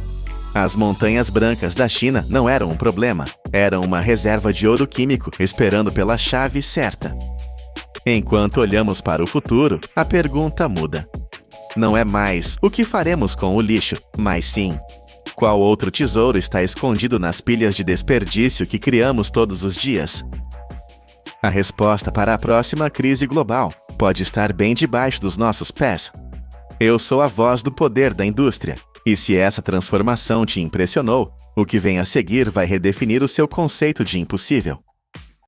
As montanhas brancas da China não eram um problema. Eram uma reserva de ouro químico esperando pela chave certa. Enquanto olhamos para o futuro, a pergunta muda. Não é mais o que faremos com o lixo, mas sim, qual outro tesouro está escondido nas pilhas de desperdício que criamos todos os dias? A resposta para a próxima crise global pode estar bem debaixo dos nossos pés. Eu sou a voz do poder da indústria, e se essa transformação te impressionou, o que vem a seguir vai redefinir o seu conceito de impossível.